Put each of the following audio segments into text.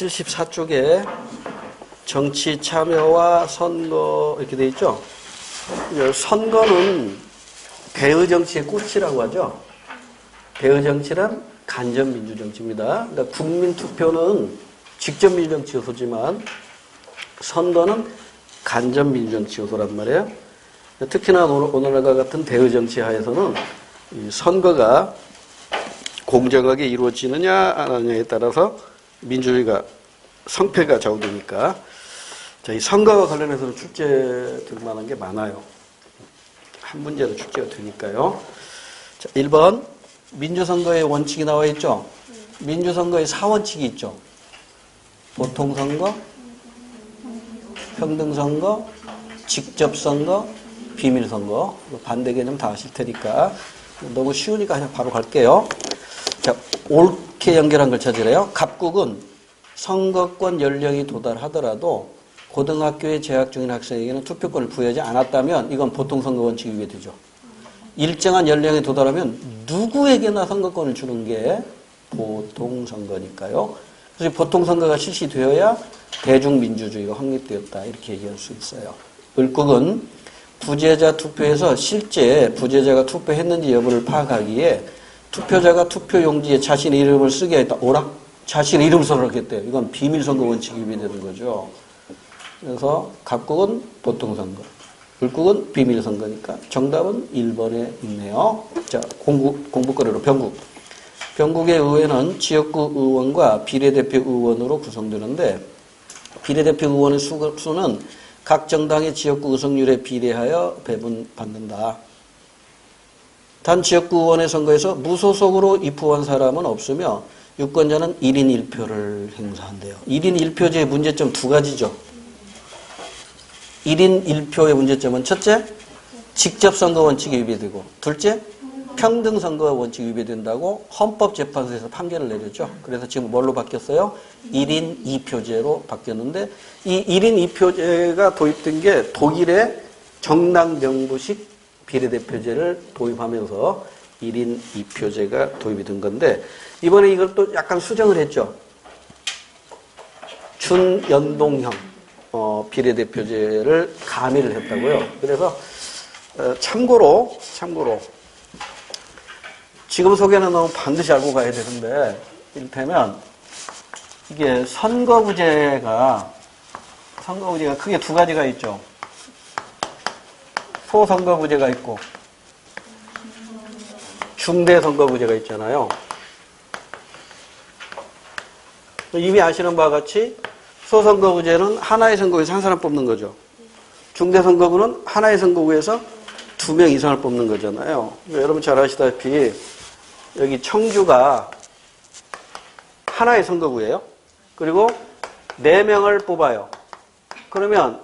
74쪽에 정치 참여와 선거 이렇게 돼 있죠. 선거는 대의 정치의 꽃이라고 하죠. 대의 정치란 간접 민주정치입니다. 그러니까 국민 투표는 직접 민주정치 요소지만 선거는 간접 민주정치 요소란 말이에요. 특히나 오늘날과 같은 대의 정치 하에서는 이 선거가 공정하게 이루어지느냐 안 하느냐에 따라서 민주주의가 성패가 좌우되니까 자, 이 선거와 관련해서는 출제될 만한 게 많아요. 한 문제도 출제가 되니까요. 자, 1번 민주선거의 원칙이 나와 있죠. 민주선거의 4원칙이 있죠. 보통선거, 평등선거, 직접선거, 비밀선거. 반대 개념 다 아실 테니까 너무 쉬우니까 그냥 바로 갈게요. 자, 옳게 연결한 걸 찾으래요. 갑국은 선거권 연령이 도달하더라도 고등학교에 재학 중인 학생에게는 투표권을 부여하지 않았다면 이건 보통선거 원칙이 위배되죠. 일정한 연령에 도달하면 누구에게나 선거권을 주는 게 보통선거니까요. 그래서 보통선거가 실시되어야 대중민주주의가 확립되었다 이렇게 얘기할 수 있어요. 을국은 부재자 투표에서 실제 부재자가 투표했는지 여부를 파악하기에 투표자가 투표용지에 자신의 이름을 쓰게 했다. 오락? 자신의 이름을 써놓겠대요. 이건 비밀선거 원칙이 위배되는 거죠. 그래서 갑국은 보통선거, 을국은 비밀선거니까 정답은 1번에 있네요. 자, 공부거리로 병국. 병국의 의회는 지역구 의원과 비례대표 의원으로 구성되는데 비례대표 의원의 수는 각 정당의 지역구 의석률에 비례하여 배분받는다. 단 지역구 의원의 선거에서 무소속으로 입후한 사람은 없으며 유권자는 1인 1표를 행사한대요. 1인 1표제의 문제점 두 가지죠. 1인 1표의 문제점은 첫째, 직접선거 원칙이 위배되고 둘째, 평등선거 원칙이 위배된다고 헌법재판소에서 판결을 내렸죠. 그래서 지금 뭘로 바뀌었어요? 1인 2표제로 바뀌었는데 이 1인 2표제가 도입된 게 독일의 정당명부식 비례대표제를 도입하면서 1인 2표제가 도입이 된 건데 이번에 이걸 또 약간 수정을 했죠. 준연동형 비례대표제를 가미를 했다고요. 그래서 참고로 지금 소개는 너무 반드시 알고 가야 되는데 이를테면 이게 선거구제가 크게 두 가지가 있죠. 소선거구제가 있고 중대선거구제가 있잖아요. 이미 아시는 바와 같이 소선거구제는 하나의 선거구에서 한 사람 뽑는 거죠. 중대선거구는 하나의 선거구에서 2명 이상을 뽑는 거잖아요. 여러분 잘 아시다시피 여기 청주가 하나의 선거구예요. 그리고 4명을 뽑아요. 그러면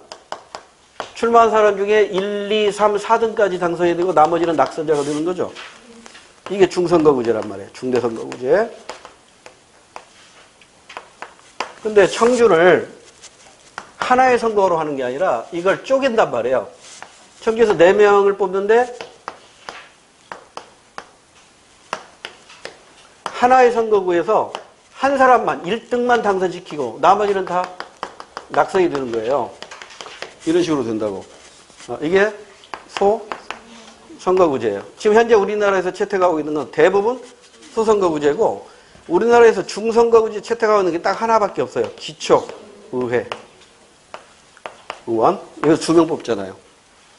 출마한 사람 중에 1, 2, 3, 4등까지 당선이 되고 나머지는 낙선자가 되는 거죠. 이게 중선거구제란 말이에요. 중대선거구제. 근데 청주를 하나의 선거로 하는 게 아니라 이걸 쪼갠단 말이에요. 청주에서 4명을 뽑는데 하나의 선거구에서 한 사람만 1등만 당선시키고 나머지는 다 낙선이 되는 거예요. 이런 식으로 된다고. 이게 소선거구제예요. 지금 현재 우리나라에서 채택하고 있는 건 대부분 소선거구제고 우리나라에서 중선거구제 채택하고 있는 게 딱 하나밖에 없어요. 기초의회 의원. 여기서 2명 뽑잖아요.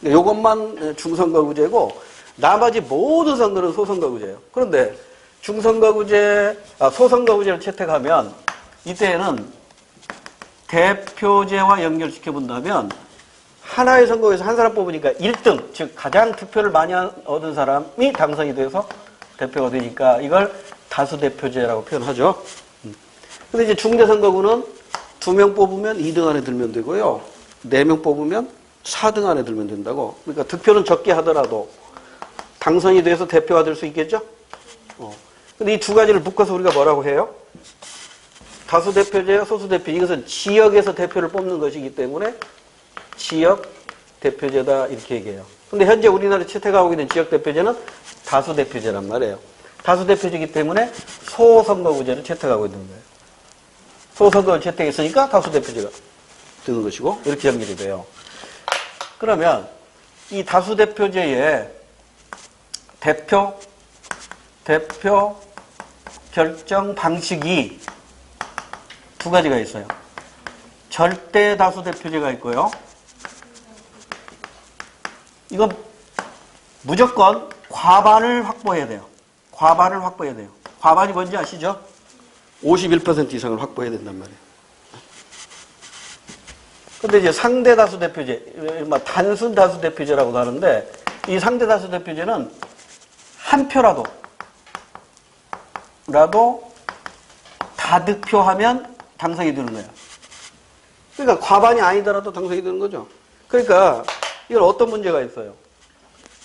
이것만 중선거구제고 나머지 모든 선거는 소선거구제예요. 그런데 소선거구제를 채택하면 이때에는 대표제와 연결시켜 본다면 하나의 선거에서 한 사람 뽑으니까 1등, 즉 가장 투표를 많이 얻은 사람이 당선이 돼서 대표가 되니까 이걸 다수대표제라고 표현하죠. 근데 이제 중대선거구는 2명 뽑으면 2등 안에 들면 되고요. 4명 뽑으면 4등 안에 들면 된다고. 그러니까 득표는 적게 하더라도 당선이 돼서 대표가 될 수 있겠죠? 근데 이 두 가지를 묶어서 우리가 뭐라고 해요? 다수대표제와 소수대표. 이것은 지역에서 대표를 뽑는 것이기 때문에 지역대표제다 이렇게 얘기해요. 근데 현재 우리나라에 채택하고 있는 지역대표제는 다수대표제란 말이에요. 다수대표제이기 때문에 소선거구제를 채택하고 있는 거예요. 소선거 채택했으니까 다수대표제가 드는 것이고 이렇게 연결이 돼요. 그러면 이 다수대표제의 대표 결정 방식이 두 가지가 있어요. 절대 다수대표제가 있고요. 이건 무조건 과반을 확보해야 돼요. 과반을 확보해야 돼요. 과반이 뭔지 아시죠? 51% 이상을 확보해야 된단 말이에요. 근데 이제 상대 다수 대표제, 단순 다수 대표제라고도 하는데, 이 상대 다수 대표제는 한 표라도 다득표하면 당선이 되는 거예요. 그러니까 과반이 아니더라도 당선이 되는 거죠. 그러니까 이건 어떤 문제가 있어요?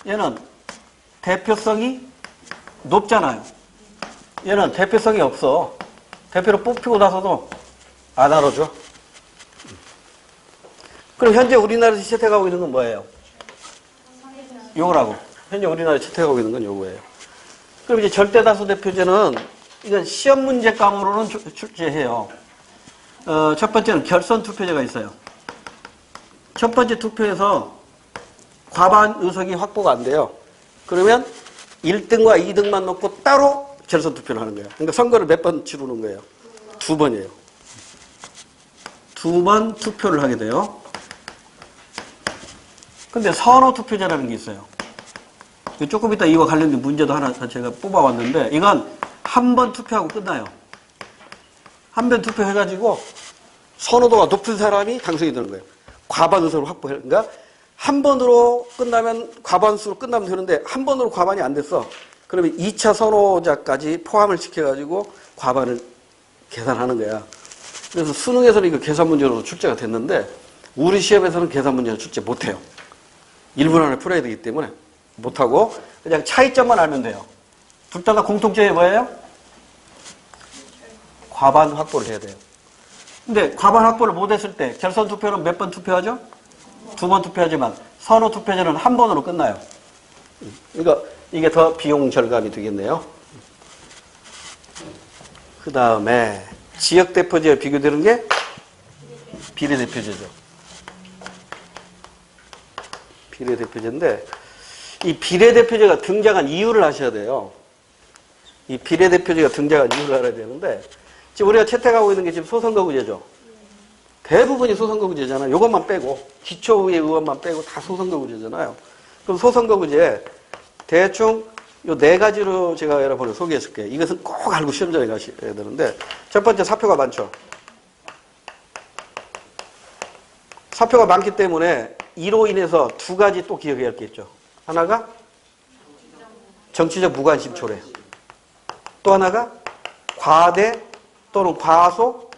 얘는 대표성이 높잖아요. 얘는 대표성이 없어. 대표로 뽑히고 나서도 안 알아줘. 그럼 현재 우리나라에서 채택하고 있는 건 뭐예요? 요거라고. 현재 우리나라에서 채택하고 있는 건 요거예요. 그럼 이제 절대다수 대표제는 이건 시험 문제감으로는 출제해요. 첫 번째는 결선 투표제가 있어요. 첫 번째 투표에서 과반 의석이 확보가 안 돼요. 그러면 1등과 2등만 놓고 따로 결선 투표를 하는 거예요. 그러니까 선거를 몇 번 치르는 거예요? 2번이에요. 2번 투표를 하게 돼요. 근데 선호 투표제라는 게 있어요. 조금 이따 이와 관련된 문제도 하나 제가 뽑아왔는데 이건 한 번 투표하고 끝나요. 한 번 투표해가지고 선호도가 높은 사람이 당선이 되는 거예요. 과반 의석을 확보해. 그러니까 한 번으로 끝나면 과반수로 끝나면 되는데 한 번으로 과반이 안 됐어. 그러면 2차 선호자까지 포함을 시켜가지고 과반을 계산하는 거야. 그래서 수능에서는 이거 계산 문제로 출제가 됐는데 우리 시험에서는 계산 문제는 출제 못해요. 1분 안에 풀어야 되기 때문에 못하고 그냥 차이점만 알면 돼요. 둘 다 공통점이 뭐예요? 과반 확보를 해야 돼요. 근데 과반 확보를 못했을 때 결선 투표는 몇 번 투표하죠? 2번 투표하지만 선호 투표제는 한 번으로 끝나요. 그러니까 이게 더 비용 절감이 되겠네요. 그 다음에 지역대표제와 비교되는 게 비례대표제죠. 비례대표제인데 이 비례대표제가 등장한 이유를 아셔야 돼요. 이 비례대표제가 등장한 이유를 알아야 되는데 지금 우리가 채택하고 있는 게 지금 소선거구제죠. 대부분이 소선거구제잖아요. 이것만 빼고 기초의회 의원만 빼고 다 소선거구제잖아요. 그럼 소선거구제 대충 요 네 가지로 제가 여러분을 소개했을게요. 이것은 꼭 알고 시험장에 가셔야 되는데 첫 번째 사표가 많죠. 사표가 많기 때문에 이로 인해서 두 가지 또 기억해야 할 게 있죠. 하나가 정치적 무관심 초래. 또 하나가 과대 또는 과소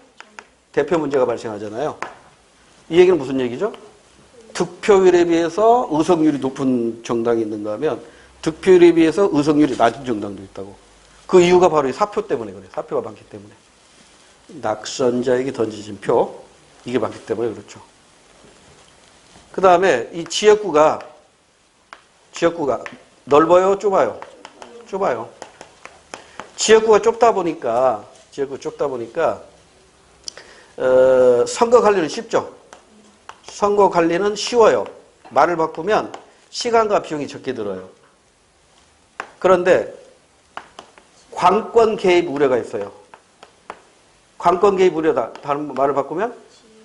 대표 문제가 발생하잖아요. 이 얘기는 무슨 얘기죠? 득표율에 비해서 의석률이 높은 정당이 있는가 하면 득표율에 비해서 의석률이 낮은 정당도 있다고. 그 이유가 바로 이 사표 때문에 그래요. 사표가 많기 때문에. 낙선자에게 던지진 표, 이게 많기 때문에 그렇죠. 그 다음에 이 지역구가 넓어요? 좁아요? 좁아요. 지역구가 좁다 보니까 선거 관리는 쉽죠. 선거 관리는 쉬워요. 말을 바꾸면 시간과 비용이 적게 들어요. 그런데 관권 개입 우려가 있어요. 관권 개입 우려다. 다른 말을 바꾸면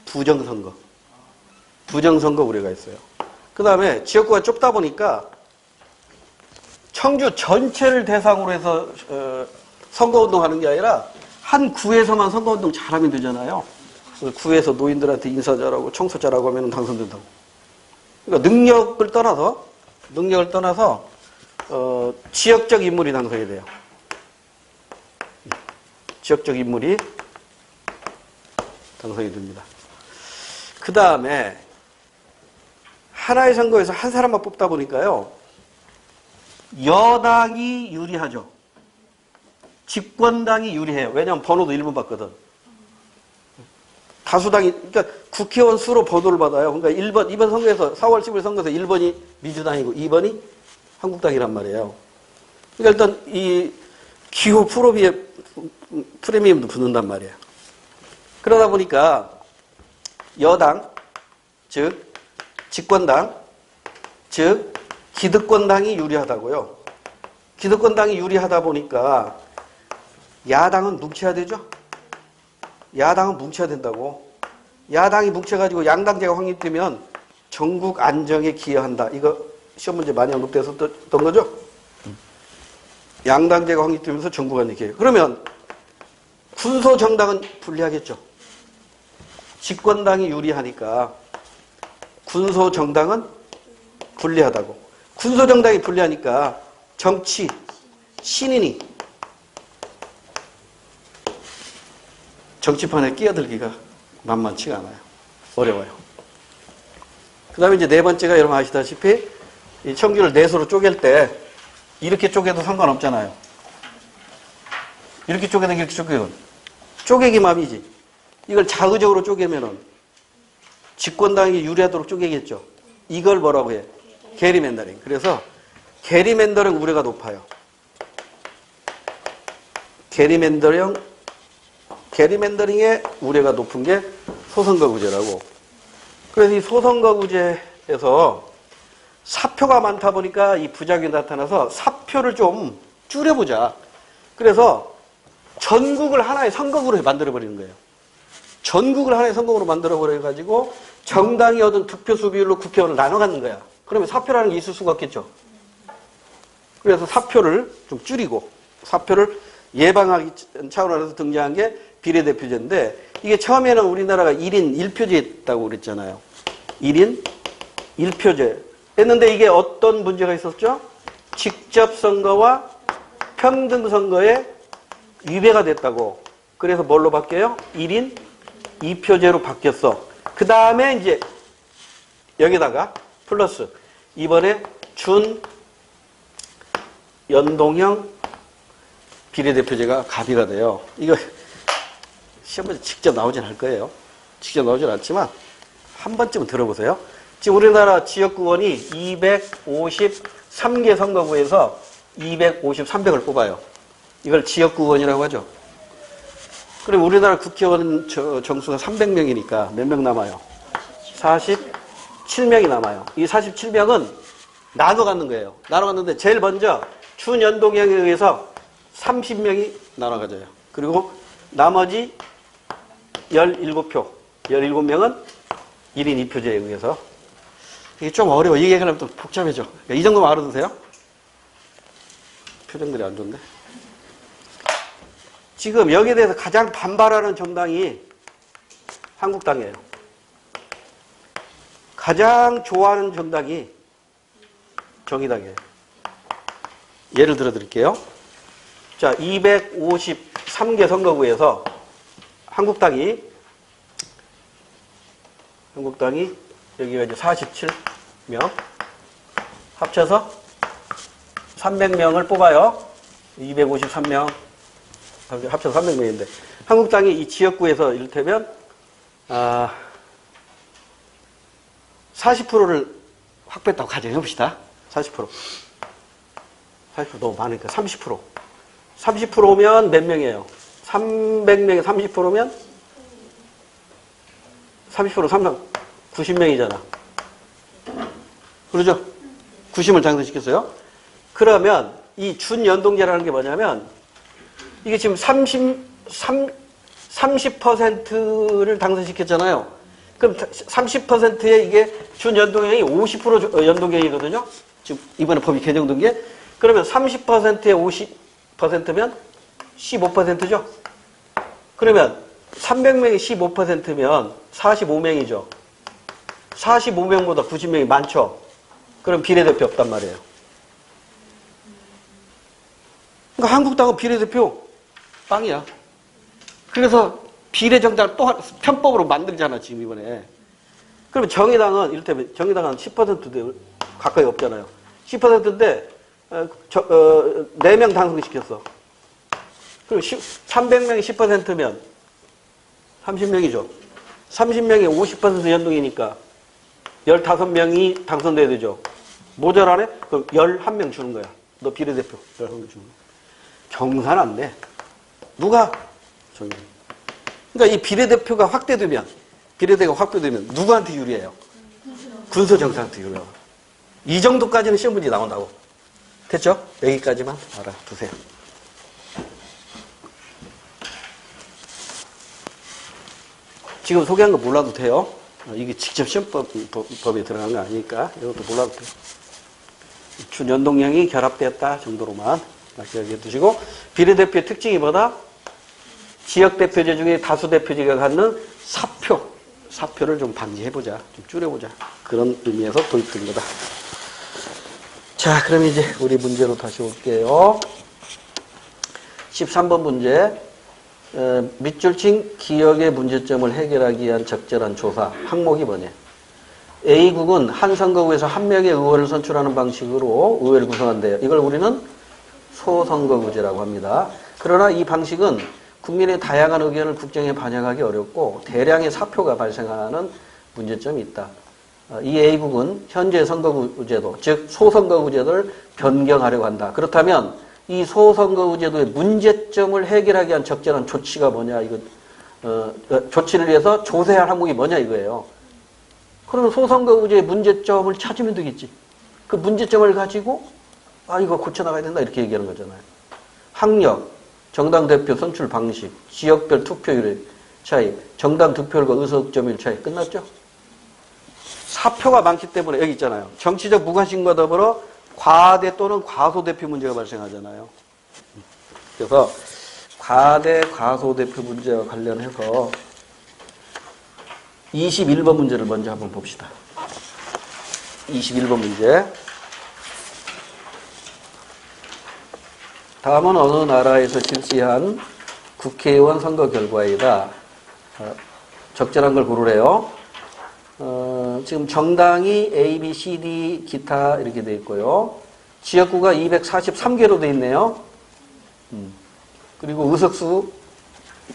부정선거 우려가 있어요. 그 다음에 지역구가 좁다 보니까 청주 전체를 대상으로 해서 선거운동하는 게 아니라 한 구에서만 선거운동 잘하면 되잖아요. 구에서 노인들한테 인사 잘하고 청소 잘하고 하면 당선된다고. 그러니까 능력을 떠나서 지역적 인물이 당선이 돼요. 지역적 인물이 당선이 됩니다. 그 다음에 하나의 선거에서 한 사람만 뽑다 보니까요. 여당이 유리하죠. 집권당이 유리해요. 왜냐하면 번호도 1번 받거든. 다수당이, 그러니까 국회의원 수로 번호를 받아요. 그러니까 이번 선거에서, 4월 10일 선거에서 1번이 민주당이고 2번이 한국당이란 말이에요. 그러니까 일단 이 기호 프리미엄도 붙는단 말이에요. 그러다 보니까 여당, 즉 집권당, 즉 기득권당이 유리하다고요. 기득권당이 유리하다 보니까 야당은 뭉쳐야 되죠. 야당은 뭉쳐야 된다고. 야당이 뭉쳐가지고 양당제가 확립되면 전국 안정에 기여한다. 이거 시험 문제 많이 언급됐었던 거죠. 양당제가 확립되면서 전국 안정에 기여. 그러면 군소 정당은 불리하겠죠. 집권당이 유리하니까 군소 정당은 불리하다고. 군소 정당이 불리하니까 정치 신인이 정치판에 끼어들기가 만만치가 않아요. 어려워요. 그 다음에 이제 네 번째가 여러분 아시다시피 이 청주를 넷으로 쪼갤 때 이렇게 쪼개도 상관없잖아요. 이렇게 쪼개든 이렇게 쪼개든 쪼개기맘이지. 이걸 자의적으로 쪼개면은 집권당이 유리하도록 쪼개겠죠. 이걸 뭐라고 해? 게리맨더링. 그래서 게리맨더링 우려가 높아요. 게리맨더링의 우려가 높은 게 소선거구제라고. 그래서 이 소선거구제에서 사표가 많다 보니까 이 부작용이 나타나서 사표를 좀 줄여보자. 그래서 전국을 하나의 선거구로 만들어버리는 거예요. 전국을 하나의 선거구로 만들어버려가지고 정당이 얻은 득표수 비율로 국회의원을 나눠갖는 거야. 그러면 사표라는 게 있을 수가 없겠죠. 그래서 사표를 좀 줄이고 사표를 예방하기 차원에서 등장한 게 비례대표제인데 이게 처음에는 우리나라가 1인 1표제였다고 그랬잖아요. 1인 1표제 했는데 이게 어떤 문제가 있었죠? 직접 선거와 평등 선거에 위배가 됐다고. 그래서 뭘로 바뀌어요? 1인 2표제로 바뀌었어. 그 다음에 이제 여기다가 플러스 이번에 준 연동형 비례대표제가 가비가 돼요. 이거 시험에 직접 나오진 않을 거예요. 직접 나오진 않지만 한 번쯤은 들어보세요. 지금 우리나라 지역구원이 253개 선거구에서 253명을 뽑아요. 이걸 지역구원이라고 하죠. 그럼 우리나라 국회의원 정수가 300명이니까 몇 명 남아요? 47명이 남아요. 이 47명은 나눠 갖는 거예요. 나눠 갖는데 제일 먼저 준연동형에 의해서 30명이 나눠 가져요. 그리고 나머지 17표, 17명은 1인 2표제에 의해서. 이게 좀 어려워. 이게 그럼 또 복잡해져. 그러니까 이 정도만 알아두세요. 표정들이 안 좋은데. 지금 여기에 대해서 가장 반발하는 정당이 한국당이에요. 가장 좋아하는 정당이 정의당이에요. 예를 들어 드릴게요. 자, 253개 선거구에서 한국당이 여기가 이제 47명 합쳐서 300명을 뽑아요. 253명 합쳐서 300명인데 한국당이 이 지역구에서 이를테면 40%를 확보했다고 가정해봅시다. 40% 너무 많으니까 30%. 30%면 몇 명이에요? 300명에 30%면 30% 90명이잖아. 그러죠? 90을 당선시켰어요. 그러면 이 준연동제라는 게 뭐냐면 이게 지금 30%를 당선시켰잖아요. 그럼 30%의 이게 준연동형이 50% 연동형이거든요. 지금 이번에 법이 개정된 게. 그러면 30%의 50%면 15%죠. 그러면 300명이 15%면 45명이죠. 45명보다 90명이 많죠. 그럼 비례대표 없단 말이에요. 그러니까 한국당은 비례대표 빵이야. 그래서 비례정당을 또 편법으로 만들잖아, 지금 이번에. 그러면 정의당은, 이를테면 정의당은 10% 가까이 없잖아요. 10%인데, 4명 당선시켰어. 그럼 300명이 10%면 30명이죠. 30명이 50% 연동이니까 15명이 당선돼야 되죠. 모자라네? 그럼 11명 주는 거야. 너 비례대표 11명 주는 거야. 경산 안 돼. 누가? 정의당. 그러니까 이 비례대표가 확대되면 누구한테 유리해요? 군소 정당한테 유리해요. 이 정도까지는 시험 문제 나온다고. 됐죠? 여기까지만 알아두세요. 지금 소개한 거 몰라도 돼요. 이게 직접 시험법에 들어간 거 아니니까 이것도 몰라도 돼요. 준연동량이 결합되었다 정도로만 기억해 두시고, 비례대표의 특징이 뭐다? 지역대표제 중에 다수대표제가 갖는 사표를 좀 방지해보자, 좀 줄여보자, 그런 의미에서 도입된 거다. 자, 그럼 이제 우리 문제로 다시 올게요. 13번 문제. 밑줄 친 기억의 문제점을 해결하기 위한 적절한 조사. 항목이 뭐냐? A국은 한 선거구에서 한 명의 의원을 선출하는 방식으로 의회를 구성한대요. 이걸 우리는 소선거구제라고 합니다. 그러나 이 방식은 국민의 다양한 의견을 국정에 반영하기 어렵고 대량의 사표가 발생하는 문제점이 있다. 이 A국은 현재 선거구제도, 즉 소선거구제도를 변경하려고 한다. 그렇다면 이 소선거구제도의 문제점을 해결하기 위한 적절한 조치가 뭐냐? 조치를 위해서 조사할 항목이 뭐냐 이거예요. 그러면 소선거구제의 문제점을 찾으면 되겠지. 그 문제점을 가지고 이거 고쳐나가야 된다 이렇게 얘기하는 거잖아요. 학력, 정당 대표 선출 방식, 지역별 투표율의 차이, 정당 득표율과 의석 점유율 차이 끝났죠? 사표가 많기 때문에 여기 있잖아요. 정치적 무관심과 더불어 과대 또는 과소 대표 문제가 발생하잖아요. 그래서 과대 과소 대표 문제와 관련해서 21번 문제를 먼저 한번 봅시다. 21번 문제. 다음은 어느 나라에서 실시한 국회의원 선거 결과이다. 적절한 걸 고르래요. 지금 정당이 A, B, C, D, 기타 이렇게 돼 있고요. 지역구가 243개로 돼 있네요. 그리고 의석수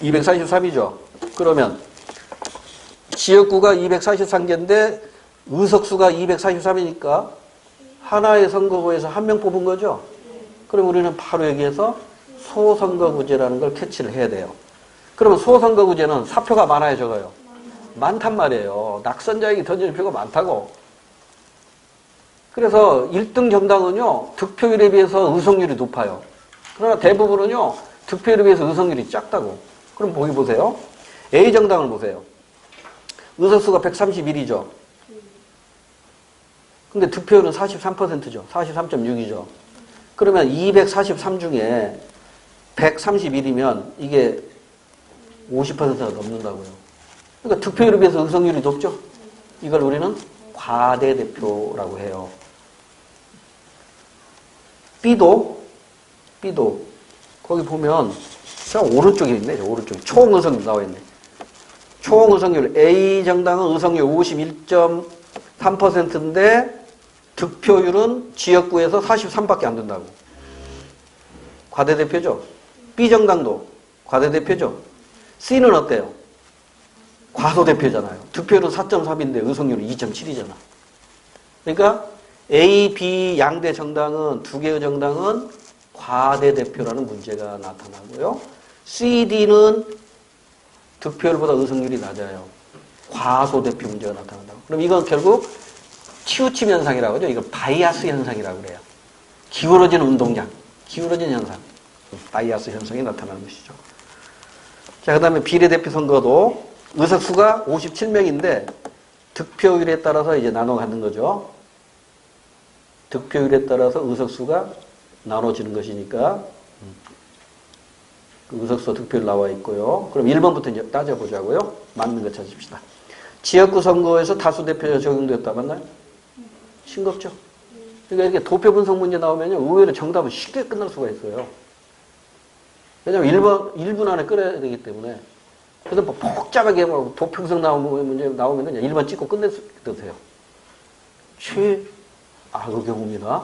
243이죠. 그러면 지역구가 243개인데 의석수가 243이니까 하나의 선거구에서 한 명 뽑은 거죠. 그럼 우리는 바로 여기에서 소선거구제라는 걸 캐치를 해야 돼요. 그러면 소선거구제는 사표가 많아요, 적어요? 많단 말이에요. 낙선자에게 던지는 표가 많다고. 그래서 1등 정당은요, 득표율에 비해서 의석률이 높아요. 그러나 대부분은요, 득표율에 비해서 의석률이 작다고. 그럼 보기 보세요. A 정당을 보세요. 의석수가 131이죠. 근데 득표율은 43%죠. 43.6이죠. 그러면 243 중에 131이면 이게 50%가 넘는다고요. 그러니까 득표율에 비해서 의석률이 높죠. 이걸 우리는 과대대표라고 해요. B도 거기 보면 저 오른쪽에 있네. 오른쪽에 총의석률 나와 있네. 총의석률 A 정당은 의석률 51.3%인데 득표율은 지역구에서 43밖에 안 된다고. 과대대표죠. B 정당도 과대대표죠. C는 어때요? 과소대표잖아요. 득표율은 4.3인데 의석률은 2.7이잖아. 그러니까 A, B 양대 정당은, 두 개의 정당은 과대대표라는 문제가 나타나고요. C, D는 득표율보다 의석률이 낮아요. 과소대표 문제가 나타난다고. 그럼 이건 결국 치우침 현상이라고 하죠. 이걸 바이아스 현상이라고 그래요. 기울어지는 운동량, 기울어진 현상. 바이아스 현상이 나타나는 것이죠. 자, 그 다음에 비례대표 선거도 의석수가 57명인데 득표율에 따라서 이제 나눠 갖는 거죠. 득표율에 따라서 의석수가 나눠지는 것이니까 그 의석수 득표율 나와 있고요. 그럼 1번부터 이제 따져보자고요. 맞는 거 찾읍시다. 지역구 선거에서 다수대표제가 적용되었다. 맞나요? 싱겁죠? 그러니까 이렇게 도표 분석 문제 나오면요. 의외로 정답은 쉽게 끝날 수가 있어요. 왜냐면 1분 안에 끌어야 되기 때문에. 그래서 뭐 복잡하게 뭐 도표 분석 문제 나오면 그냥 1번 찍고 끝내세요. 최악의 경우입니다.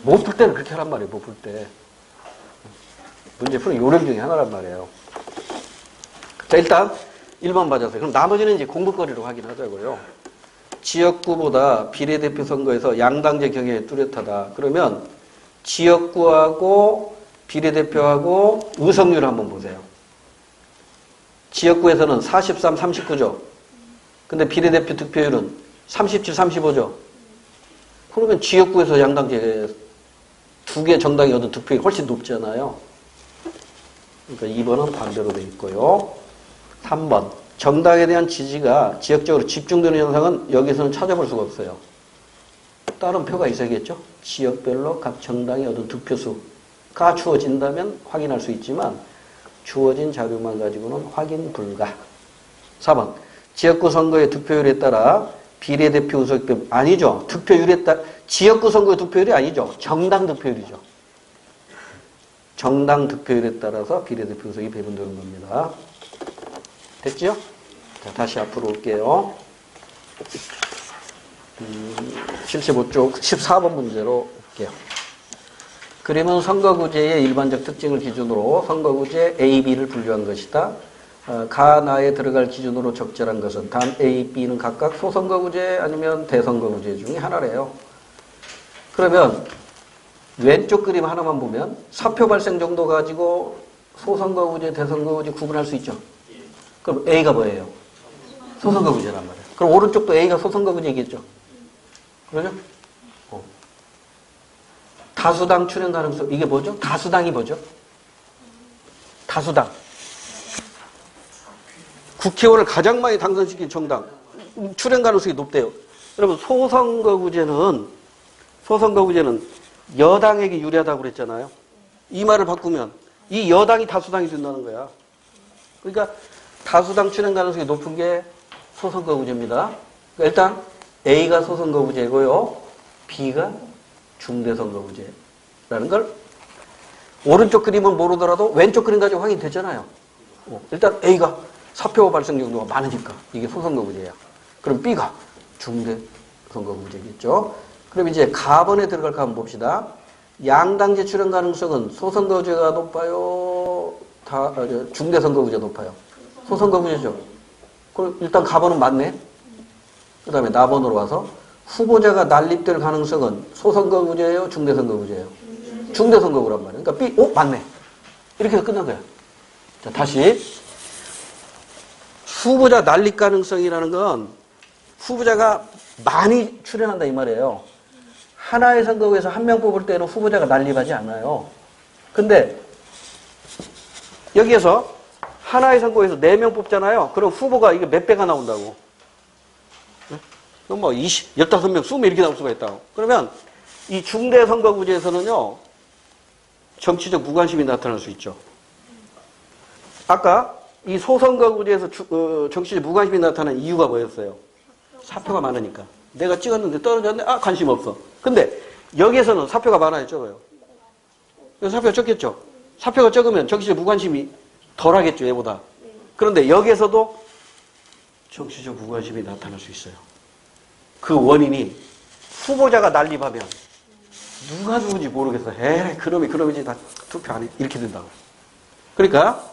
못 풀 때는 그렇게 하란 말이에요. 못 풀 때. 문제 푸는 요령 중에 하나란 말이에요. 자, 일단 1번 맞았어요. 그럼 나머지는 이제 공부거리로 확인하자고요. 지역구보다 비례대표 선거에서 양당제 경향이 뚜렷하다. 그러면 지역구하고 비례대표하고 의석률 한번 보세요. 지역구에서는 43, 39죠. 근데 비례대표 득표율은 37, 35죠. 그러면 지역구에서 양당제 두 개 정당이 얻은 득표율이 훨씬 높잖아요. 그러니까 2번은 반대로 돼 있고요. 3번. 정당에 대한 지지가 지역적으로 집중되는 현상은 여기서는 찾아볼 수가 없어요. 다른 표가 있어야겠죠. 지역별로 각 정당이 얻은 득표수가 주어진다면 확인할 수 있지만 주어진 자료만 가지고는 확인 불가. 4번. 지역구 선거의 득표율에 따라 비례대표 의석표 아니죠. 득표율에 따라 지역구 선거의 득표율이 아니죠. 정당 득표율이죠. 정당 득표율에 따라서 비례대표 의석이 배분되는 겁니다. 됐죠? 자, 다시 앞으로 올게요. 75쪽 14번 문제로 올게요. 그림은 선거구제의 일반적 특징을 기준으로 선거구제 A, B를 분류한 것이다. 가나에 들어갈 기준으로 적절한 것은 단 A, B는 각각 소선거구제 아니면 대선거구제 중에 하나래요. 그러면 왼쪽 그림 하나만 보면 사표 발생 정도 가지고 소선거구제, 대선거구제 구분할 수 있죠. 그럼 A가 뭐예요? 소선거구제란 말이에요. 그럼 오른쪽도 A가 소선거구제겠죠. 그러죠? 다수당 출현 가능성 이게 뭐죠? 다수당이 뭐죠? 다수당. 국회의원을 가장 많이 당선시킨 정당 출현 가능성이 높대요. 여러분 소선거구제는 여당에게 유리하다고 그랬잖아요. 이 말을 바꾸면 이 여당이 다수당이 된다는 거야. 그러니까 다수당 출현 가능성이 높은 게 소선거구제입니다. 그러니까 일단 A가 소선거구제고요. B가 중대선거구제라는 걸 오른쪽 그림은 모르더라도 왼쪽 그림 가지고 확인됐잖아요. 일단 A가 사표 발생 정도가 많으니까 이게 소선거구제야. 그럼 B가 중대선거구제겠죠. 그럼 이제 가번에 들어갈까 한번 봅시다. 양당제 출현 가능성은 소선거구제가 높아요? 중대선거구제가 높아요? 소선거구제죠. 그럼 일단 가번은 맞네. 그 다음에 나번으로 와서 후보자가 난립될 가능성은 소선거구제예요? 중대선거구제예요? 중대선거구란 말이에요. 그러니까 B, 맞네. 이렇게 해서 끝난 거야. 자, 다시. 후보자 난립 가능성이라는 건 후보자가 많이 출연한다 이 말이에요. 하나의 선거구에서 한 명 뽑을 때는 후보자가 난립하지 않아요. 근데 여기에서 하나의 선거구에서 4명 뽑잖아요. 그럼 후보가 이게 몇 배가 나온다고. 그럼 뭐 15명, 20명 이렇게 나올 수가 있다고. 그러면 이 중대선거구제에서는요. 정치적 무관심이 나타날 수 있죠. 아까 이 소선거구제에서 정치적 무관심이 나타나는 이유가 뭐였어요? 사표가 많으니까. 내가 찍었는데 떨어졌는데 관심 없어. 근데 여기에서는 사표가 많아요, 적어요. 사표가 적겠죠. 사표가 적으면 정치적 무관심이 덜하겠죠, 얘보다. 그런데 여기에서도 정치적 무관심이 나타날 수 있어요. 그 원인이 후보자가 난립하면 누가 누군지 모르겠어. 그놈이지 다 투표 안 해. 이렇게 된다고. 그러니까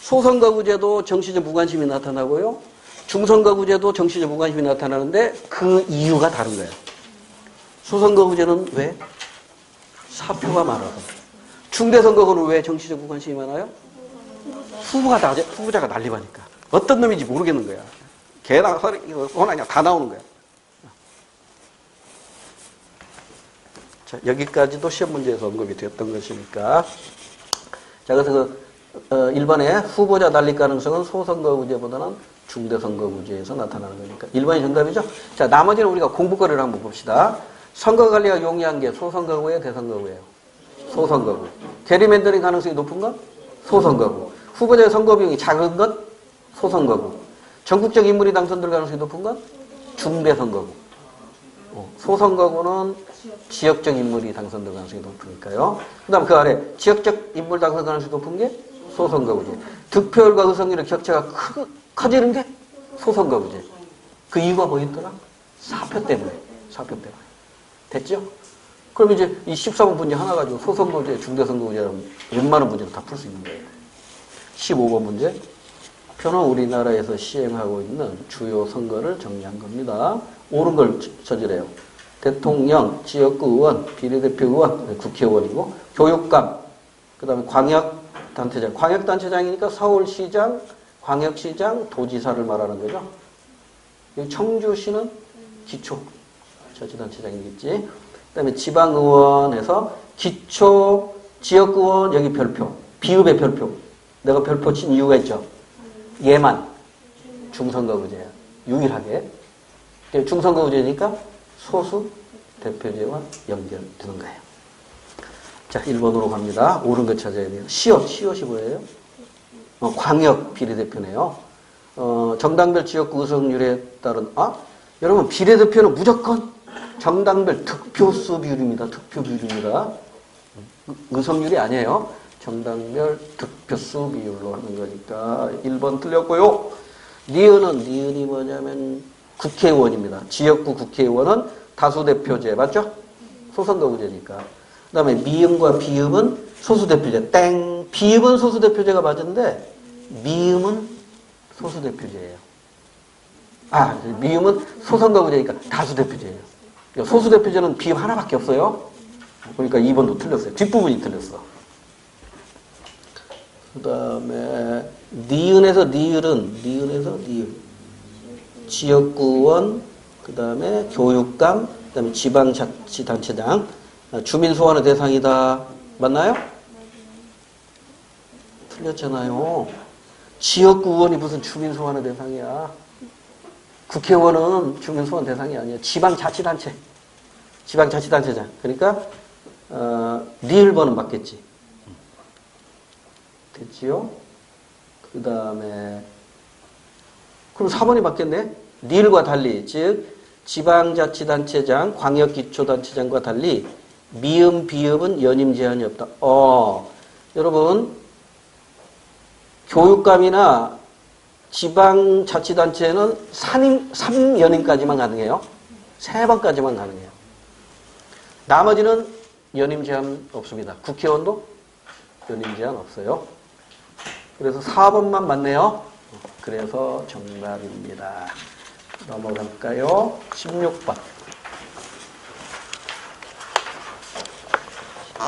소선거구제도 정치적 무관심이 나타나고요. 중선거구제도 정치적 무관심이 나타나는데 그 이유가 다른 거예요. 소선거구제는 왜? 사표가 많아서. 중대선거구는 왜 정치적 무관심이 많아요? 후보자가 난립하니까. 어떤 놈인지 모르겠는 거야. 개나 호나냐 다 나오는 거야. 자, 여기까지도 시험 문제에서 언급이 되었던 것이니까. 자, 그래서 1번에 후보자 난립 가능성은 소선거구제보다는 중대선거구제에서 나타나는 거니까 1번이 정답이죠. 자, 나머지는 우리가 공부거리를 한번 봅시다. 선거관리가 용이한 게 소선거구예요, 대선거구예요? 소선거구. 게리맨더링 가능성이 높은 건 소선거구. 후보자의 선거 비용이 작은 건 소선거구. 전국적 인물이 당선될 가능성이 높은 건 중대선거구. 소선거구는 지역적 인물이 당선될 가능성이 높으니까요. 그 다음 그 아래 지역적 인물 당선 가능성이 높은 게 소선거구제. 득표율과 의석률의 격차가 커지는 게 소선거구제. 그 이유가 뭐였더라? 사표 때문에. 됐죠? 그럼 이제 이 14번 문제 하나 가지고 소선거구제, 중대선거구제라면 웬만한 문제를 다 풀 수 있는 거예요. 15번 문제. 표는 우리나라에서 시행하고 있는 주요 선거를 정리한 겁니다. 옳은 걸 저지래요. 대통령, 지역구 의원, 비례대표 의원, 국회의원이고 교육감, 그 다음에 광역단체장. 광역단체장이니까 서울시장, 광역시장, 도지사를 말하는 거죠. 청주시는 기초자치단체장이겠지. 그 다음에 지방의원에서 기초, 지역의원, 여기 별표, 비읍의 별표. 내가 별표 친 이유가 있죠. 얘만 중선거구제야. 유일하게. 중선거구제니까 소수 대표제와 연결되는 거예요. 자, 1번으로 갑니다. 옳은 거 찾아야 돼요. 시옷이 뭐예요? 광역 비례대표네요. 정당별 지역구 의석률에 따른, 여러분, 비례대표는 무조건 정당별 득표수 비율입니다. 득표 비율입니다. 의석률이 아니에요. 정당별 득표수 비율로 하는 거니까 1번 틀렸고요. 니은이 뭐냐면 국회의원입니다. 지역구 국회의원은 다수대표제, 맞죠? 소선거구제니까. 그 다음에 미음과 비음은 소수대표제. 땡! 비음은 소수대표제가 맞은데 미음은 소수대표제예요. 미음은 소선거구제니까 다수대표제예요. 소수대표제는 비음 하나밖에 없어요. 그러니까 2번도 틀렸어요. 뒷부분이 틀렸어. 그 다음에 니은에서 니을. 지역구원, 그 다음에 교육감, 그 다음에 지방자치단체장. 주민소환의 대상이다. 맞나요? 틀렸잖아요. 지역구원이 무슨 주민소환의 대상이야. 국회의원은 주민소환 대상이 아니에요. 지방자치단체장. 그러니까 니을번은 맞겠지. 됐지요? 그 다음에 그럼 4번이 맞겠네. 니을과 달리, 즉 지방자치단체장, 광역기초단체장과 달리 미음, 비음은 연임 제한이 없다. 여러분, 교육감이나 지방자치단체는 3연임까지만 가능해요. 3번까지만 가능해요. 나머지는 연임 제한 없습니다. 국회의원도 연임 제한 없어요. 그래서 4번만 맞네요. 그래서 정답입니다. 넘어갈까요? 16번.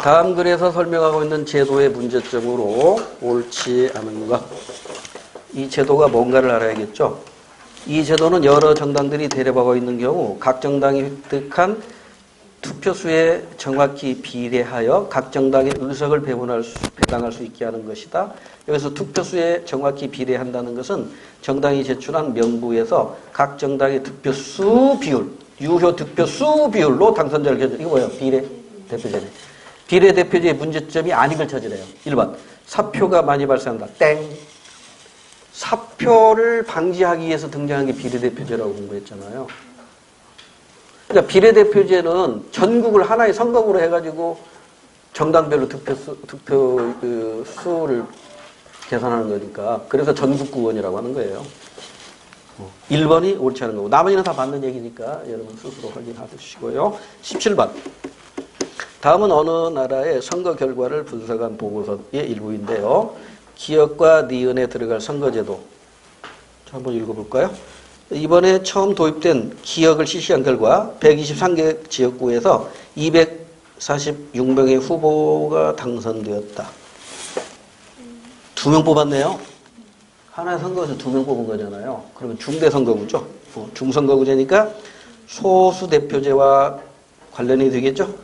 다음 글에서 설명하고 있는 제도의 문제점으로 옳지 않은 것. 이 제도가 뭔가를 알아야겠죠. 이 제도는 여러 정당들이 대립하고 있는 경우 각 정당이 획득한 투표수에 정확히 비례하여 각 정당의 의석을 배당할 수 있게 하는 것이다. 여기서 투표수에 정확히 비례한다는 것은 정당이 제출한 명부에서 각 정당의 득표수 비율, 유효 득표수 비율로 당선자를 결정. 이거 뭐예요? 비례대표제네. 비례대표제의 문제점이 아닌 걸 찾으래요. 1번. 사표가 많이 발생한다. 땡. 사표를 방지하기 위해서 등장한 게 비례대표제라고 공부했잖아요. 그러니까 비례대표제는 전국을 하나의 선거구로 해가지고 정당별로 득표수를 계산하는 거니까. 그래서 전국구원이라고 하는 거예요. 1번이 옳지 않은 거고. 나머지는 다 맞는 얘기니까 여러분 스스로 확인하시고요. 17번. 다음은 어느 나라의 선거 결과를 분석한 보고서의 일부인데요. 기역과 니은에 들어갈 선거제도. 한번 읽어볼까요? 이번에 처음 도입된 기역을 실시한 결과 123개 지역구에서 246명의 후보가 당선되었다. 2명 뽑았네요. 하나의 선거에서 2명 뽑은 거잖아요. 그러면 중대선거구죠. 중선거구제니까 소수대표제와 관련이 되겠죠.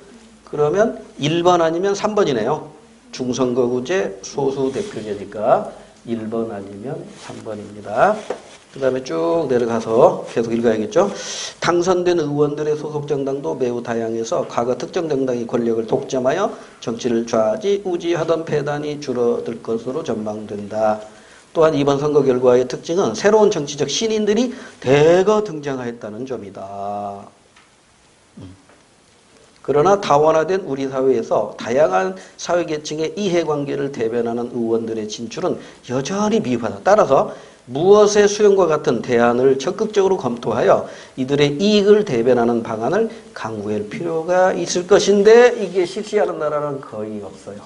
그러면 1번 아니면 3번이네요. 중선거구제, 소수대표제니까 1번 아니면 3번입니다. 그 다음에 쭉 내려가서 계속 읽어야겠죠. 당선된 의원들의 소속 정당도 매우 다양해서 과거 특정 정당이 권력을 독점하여 정치를 좌지우지하던 폐단이 줄어들 것으로 전망된다. 또한 이번 선거 결과의 특징은 새로운 정치적 신인들이 대거 등장하였다는 점이다. 그러나 다원화된 우리 사회에서 다양한 사회계층의 이해관계를 대변하는 의원들의 진출은 여전히 미흡하다. 따라서 무엇의 수용과 같은 대안을 적극적으로 검토하여 이들의 이익을 대변하는 방안을 강구할 필요가 있을 것인데 이게 실시하는 나라는 거의 없어요.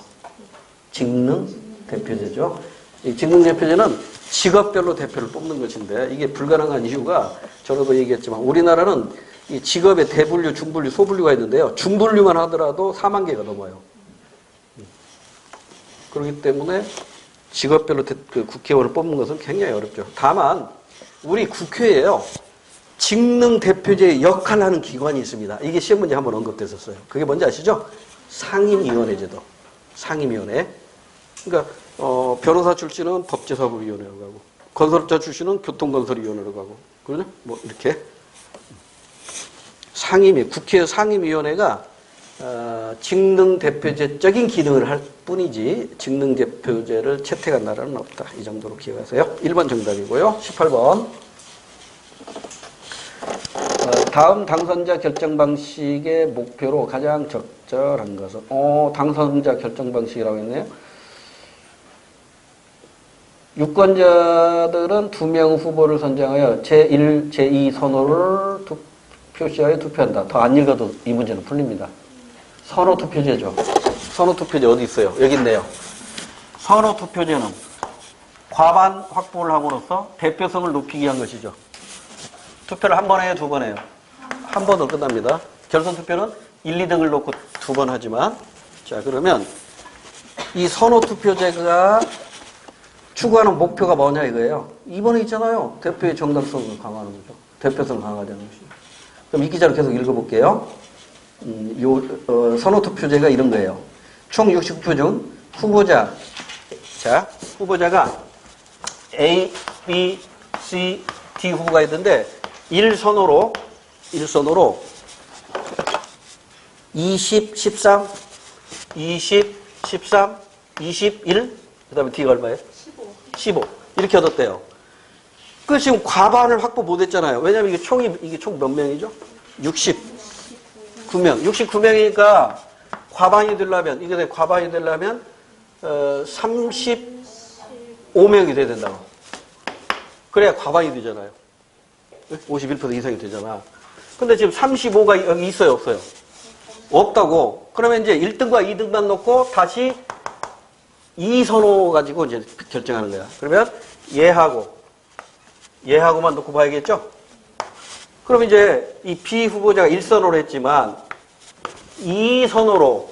직능대표제죠. 이 직능대표제는 직업별로 대표를 뽑는 것인데 이게 불가능한 이유가 저도 얘기했지만 우리나라는 이 직업에 대분류, 중분류, 소분류가 있는데요. 중분류만 하더라도 4만 개가 넘어요. 그렇기 때문에 직업별로 그 국회의원을 뽑는 것은 굉장히 어렵죠. 다만 우리 국회에요. 직능 대표제의 역할을 하는 기관이 있습니다. 이게 시험 문제 한번 언급됐었어요. 그게 뭔지 아시죠? 상임위원회 제도. 상임위원회. 그러니까 변호사 출신은 법제사법위원회로 가고 건설업자 출신은 교통건설위원회로 가고 그러죠? 뭐 이렇게 국회 상임위원회가 직능 대표제적인 기능을 할 뿐이지 직능 대표제를 채택한 나라는 없다. 이 정도로 기억하세요. 1번 정답이고요. 18번. 다음 당선자 결정 방식의 목표로 가장 적절한 것은 당선자 결정 방식이라고 했네요. 유권자들은 2명 후보를 선정하여 제1, 제2 선호를 표시하여 투표한다. 더 안 읽어도 이 문제는 풀립니다. 선호투표제죠. 선호투표제 어디 있어요? 여기 있네요. 선호투표제는 과반 확보를 함으로써 대표성을 높이기 위한 것이죠. 투표를 한 번 해요? 2번 해요? 한 번으로 끝납니다. 결선투표는 1, 2등을 놓고 2번 하지만 자 그러면 이 선호투표제가 추구하는 목표가 뭐냐 이거예요. 2번에 있잖아요. 대표의 정당성을 강화하는 거죠. 대표성을 강화하자는 것이죠. 그럼 이 기자로 계속 읽어볼게요. 선호투표제가 이런 거예요. 총 69표 중 후보자가 A, B, C, D 후보가 있는데 1선호로 20, 13, 20, 13, 21, 그 다음에 D가 얼마예요? 15. 이렇게 얻었대요. 그 지금 과반을 확보 못 했잖아요. 왜냐면 이게 총 몇 명이죠? 69명. 69명이니까 과반이 되려면, 이게 과반이 되려면, 35명이 돼야 된다고. 그래야 과반이 되잖아요. 51% 이상이 되잖아. 근데 지금 35가 여기 있어요, 없어요? 없다고. 그러면 이제 1등과 2등만 놓고 다시 2선호 가지고 이제 결정하는 거야. 그러면 얘하고만 놓고 봐야겠죠? 그럼 이제 이 B 후보자가 1선호로 했지만 2선호로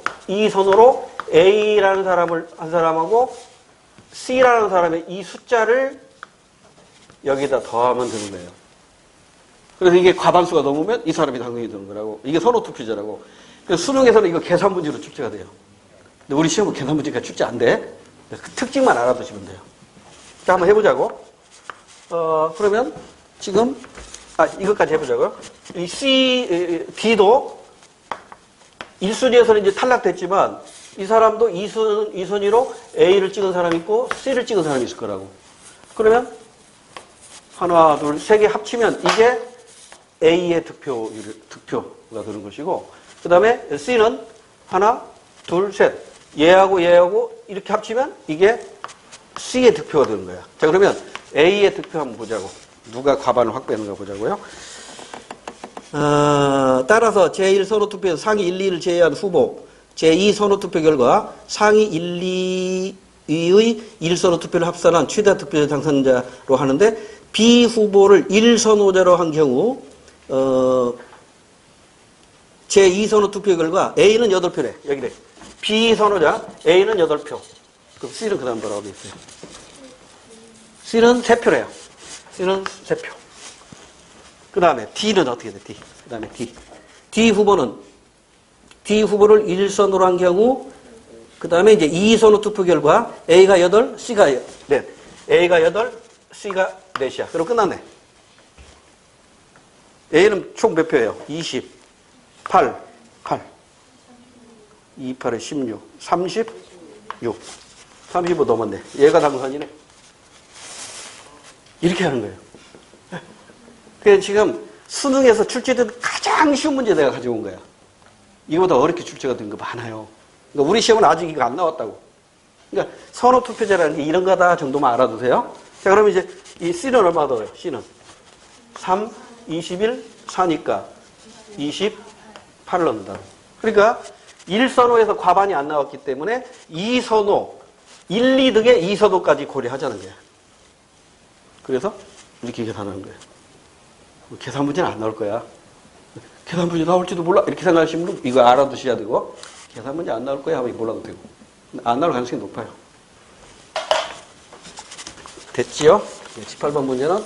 A라는 한 사람하고 C라는 사람의 이 숫자를 여기다 더하면 되는 거예요. 그래서 이게 과반수가 넘으면 이 사람이 당선이 되는 거라고. 이게 선호투표제라고. 그래서 수능에서는 이거 계산 문제로 출제가 돼요. 근데 우리 시험은 계산 문제가 출제 안 돼. 그 특징만 알아두시면 돼요. 자, 한번 해보자고. 그러면 지금 이것까지 해보자고요. 이 D도 1순위에서는 이제 탈락됐지만 이 사람도 2순위로 A를 찍은 사람이 있고 C를 찍은 사람이 있을 거라고. 그러면 하나, 둘, 세 개 합치면 이게 A의 득표가 되는 것이고 그 다음에 C는 하나, 둘, 셋. 얘하고 이렇게 합치면 이게 C의 득표가 되는 거야. 자, 그러면 A의 득표 한번 보자고. 누가 과반을 확보했는가 보자고요. 따라서 제1 선호투표에서 상위 1, 2를 제외한 후보, 제2 선호투표 결과 상위 1, 2의 1선호투표를 합산한 최다 득표자 당선자로 하는데 B 후보를 1선호자로 한 경우 제2선호투표 결과 A는 8표래. 여기래. B 선호자 A는 8표. 그럼 C는 그 다음 뭐라고 돼 있어요? C는 3표래요. C는 3표. 그 다음에 D는 어떻게 돼? D. 그 다음에 D. D 후보를 1선호로 한 경우 그 다음에 이제 2선호 투표 결과 A가 8, C가 4. A가 8, C가 4이야. 그럼 끝났네. A는 총 몇 표예요? 20, 8. 2, 8에 16, 36. 35 넘었네. 얘가 당선이네. 이렇게 하는 거예요. 그래서 지금 수능에서 출제된 가장 쉬운 문제 내가 가져온 거야. 이거보다 어렵게 출제가 된 거 많아요. 그러니까 우리 시험은 아직 이거 안 나왔다고. 그러니까 선호투표제라는 게 이런 거다 정도만 알아두세요. 자, 그러면 이제 이 C는 얼마 더요? C는 3, 21, 4니까 28을 넣는다. 그러니까 1선호에서 과반이 안 나왔기 때문에 2선호, 1, 2등의 2선호까지 고려하자는 거야. 그래서 이렇게 계산하는 거예요. 계산 문제는 안 나올 거야. 계산 문제 나올지도 몰라. 이렇게 생각하시는 분 이거 알아두셔야 되고 계산 문제 안 나올 거야 하면 몰라도 되고 안 나올 가능성이 높아요. 됐지요? 18번 문제는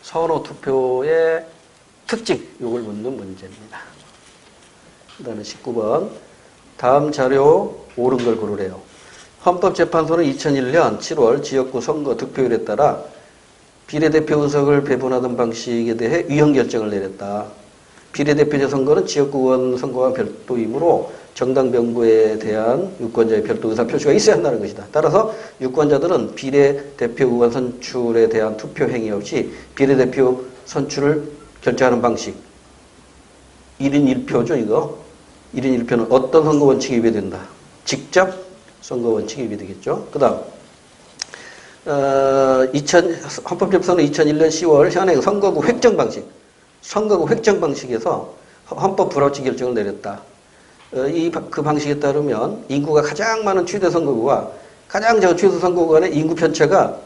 선호 투표의 특징, 요걸 묻는 문제입니다. 그 다음에 19번. 다음 자료 옳은 걸 고르래요. 헌법재판소는 2001년 7월 지역구 선거 득표율에 따라 비례대표 의석을 배분하던 방식에 대해 위헌 결정을 내렸다. 비례대표제 선거는 지역구 의원 선거와 별도이므로 정당 명부에 대한 유권자의 별도 의사 표시가 있어야 한다는 것이다. 따라서 유권자들은 비례대표 의원 선출에 대한 투표 행위 없이 비례대표 선출을 결정하는 방식. 1인 1표죠, 이거. 1인 1표는 어떤 선거 원칙에 위배된다? 직접 선거 원칙에 위배되겠죠. 그 다음, 헌법재판소는 2001년 10월 현행 선거구 획정 방식, 선거구 획정 방식에서 헌법 불합치 결정을 내렸다. 그 방식에 따르면 인구가 가장 많은 최대 선거구와 가장 적은 최소 선거구 간의 인구 편차가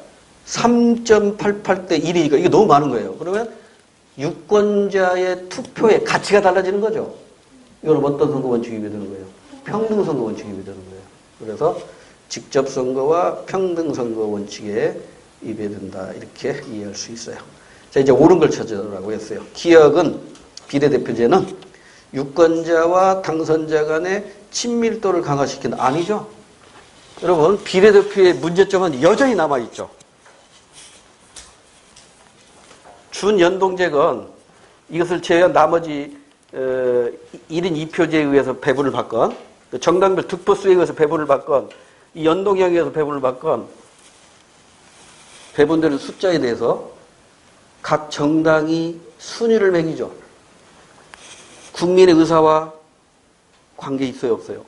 3.88대 1이니까 이게 너무 많은 거예요. 그러면 유권자의 투표의 가치가 달라지는 거죠. 이건 어떤 선거 원칙이 위배되는 거예요? 평등 선거 원칙이 위배되는 거예요. 그래서 직접 선거와 평등 선거 원칙에 위배된다. 이렇게 이해할 수 있어요. 자, 이제 옳은 걸 찾으라고 했어요. 기억은 비례대표제는 유권자와 당선자 간의 친밀도를 강화시킨다. 아니죠. 여러분, 비례대표의 문제점은 여전히 남아있죠. 준연동제건 이것을 제외한 나머지 1인 2표제에 의해서 배분을 받건 정당별 득표수에 의해서 배분을 받건 이 연동형에 의해서 배분을 받건 배분되는 숫자에 대해서 각 정당이 순위를 매기죠. 국민의 의사와 관계 있어요, 없어요?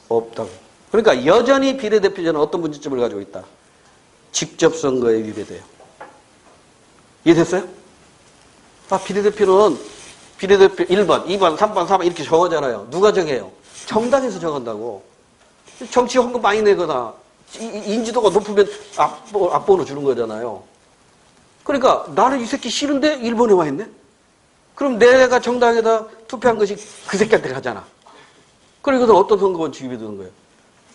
없다고. 그러니까 여전히 비례대표제는 어떤 문제점을 가지고 있다? 직접 선거에 위배돼요. 이해됐어요? 비례대표는 비례대표 1번, 2번, 3번, 4번 이렇게 정하잖아요. 누가 정해요? 정당에서 정한다고. 정치 헌금 많이 내거나 인지도가 높으면 앞번호 주는 거잖아요. 그러니까 나는 이 새끼 싫은데 1번에 와 있네? 그럼 내가 정당에다 투표한 것이 그 새끼한테 가잖아. 그리고 이것은 어떤 선거 원칙이 위배되는 거예요?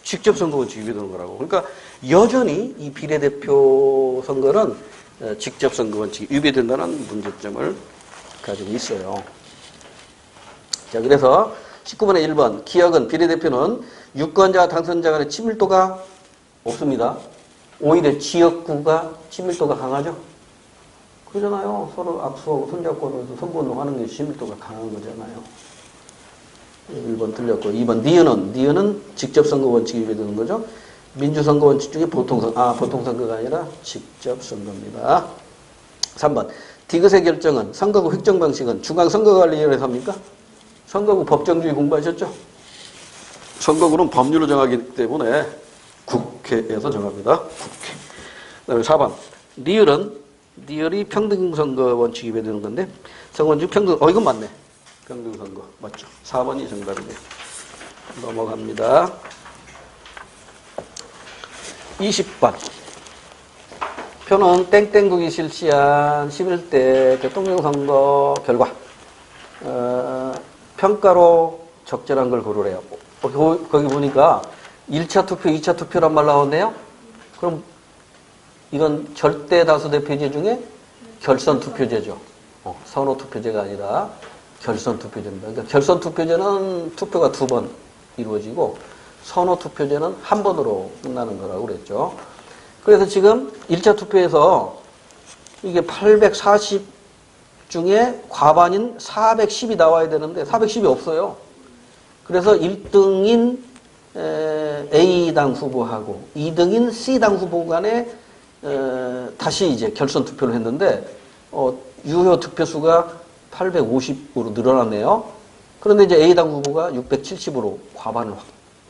직접 선거 원칙이 위배되는 거라고. 그러니까 여전히 이 비례대표 선거는 직접 선거 원칙이 위배된다는 문제점을 가지고 있어요. 자, 그래서 19번의 1번. 기억은 비례대표는 유권자와 당선자 간의 친밀도가 없습니다. 오히려 지역구가 친밀도가 강하죠. 그러잖아요. 서로 악수하고 손잡고 하면서 선거운동 하는 게 친밀도가 강한 거잖아요. 1번 틀렸고. 2번 니은은 직접 선거 원칙이 위배되는 거죠. 민주선거 원칙 중에 보통선거가 아니라 직접 선거입니다. 3번. 디귿의 결정은 선거구 획정 방식은 중앙선거관리위원회에서 합니까? 선거구 법정주의 공부하셨죠? 선거구는 법률로 정하기 때문에 국회에서 정합니다. 국회. 그다음에 4번. 니을이 평등선거 원칙이 위배되는 건데 선거원칙 평등, 이건 맞네. 평등선거 맞죠? 4번이 정답이네요. 넘어갑니다. 20번. 표는 땡땡국이 실시한 11대 대통령선거 결과 평가로 적절한 걸 고르래요. 거기 보니까 1차 투표, 2차 투표란 말 나오네요. 그럼 이건 절대 다수 대표제 중에 결선 투표제죠. 선호 투표제가 아니라 결선 투표제입니다. 그러니까 결선 투표제는 투표가 2번 이루어지고 선호 투표제는 한 번으로 끝나는 거라고 그랬죠. 그래서 지금 1차 투표에서 이게 840 중에 과반인 410이 나와야 되는데 410이 없어요. 그래서 1등인 A당 후보하고 2등인 C당 후보 간에 다시 이제 결선 투표를 했는데 유효 득표수가 850으로 늘어났네요. 그런데 이제 A당 후보가 670으로 과반을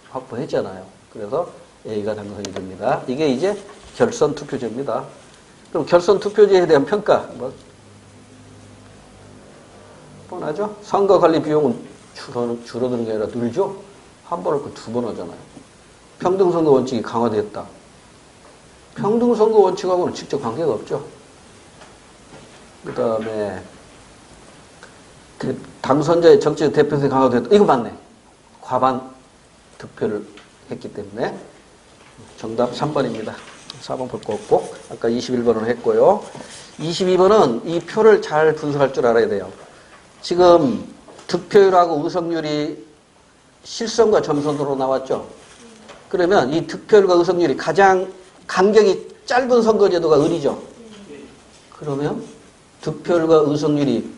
확보했잖아요. 그래서 A가 당선이 됩니다. 이게 이제 결선 투표제입니다. 그럼 결선 투표제에 대한 평가 뻔하죠? 선거 관리 비용은 줄어드는 게 아니라 늘죠? 한 번 할 거 2번 하잖아요. 평등선거 원칙이 강화됐다. 평등선거 원칙하고는 직접 관계가 없죠. 그 다음에 당선자의 정치적 대표성이 강화됐다. 이거 맞네. 과반 득표를 했기 때문에 정답 3번입니다. 4번 볼 거 없고 아까 21번으로 했고요. 22번은 이 표를 잘 분석할 줄 알아야 돼요. 지금 득표율하고 의석률이 실선과 점선으로 나왔죠. 그러면 이 득표율과 의석률이 가장 간격이 짧은 선거제도가 을이죠. 그러면 득표율과 의석률이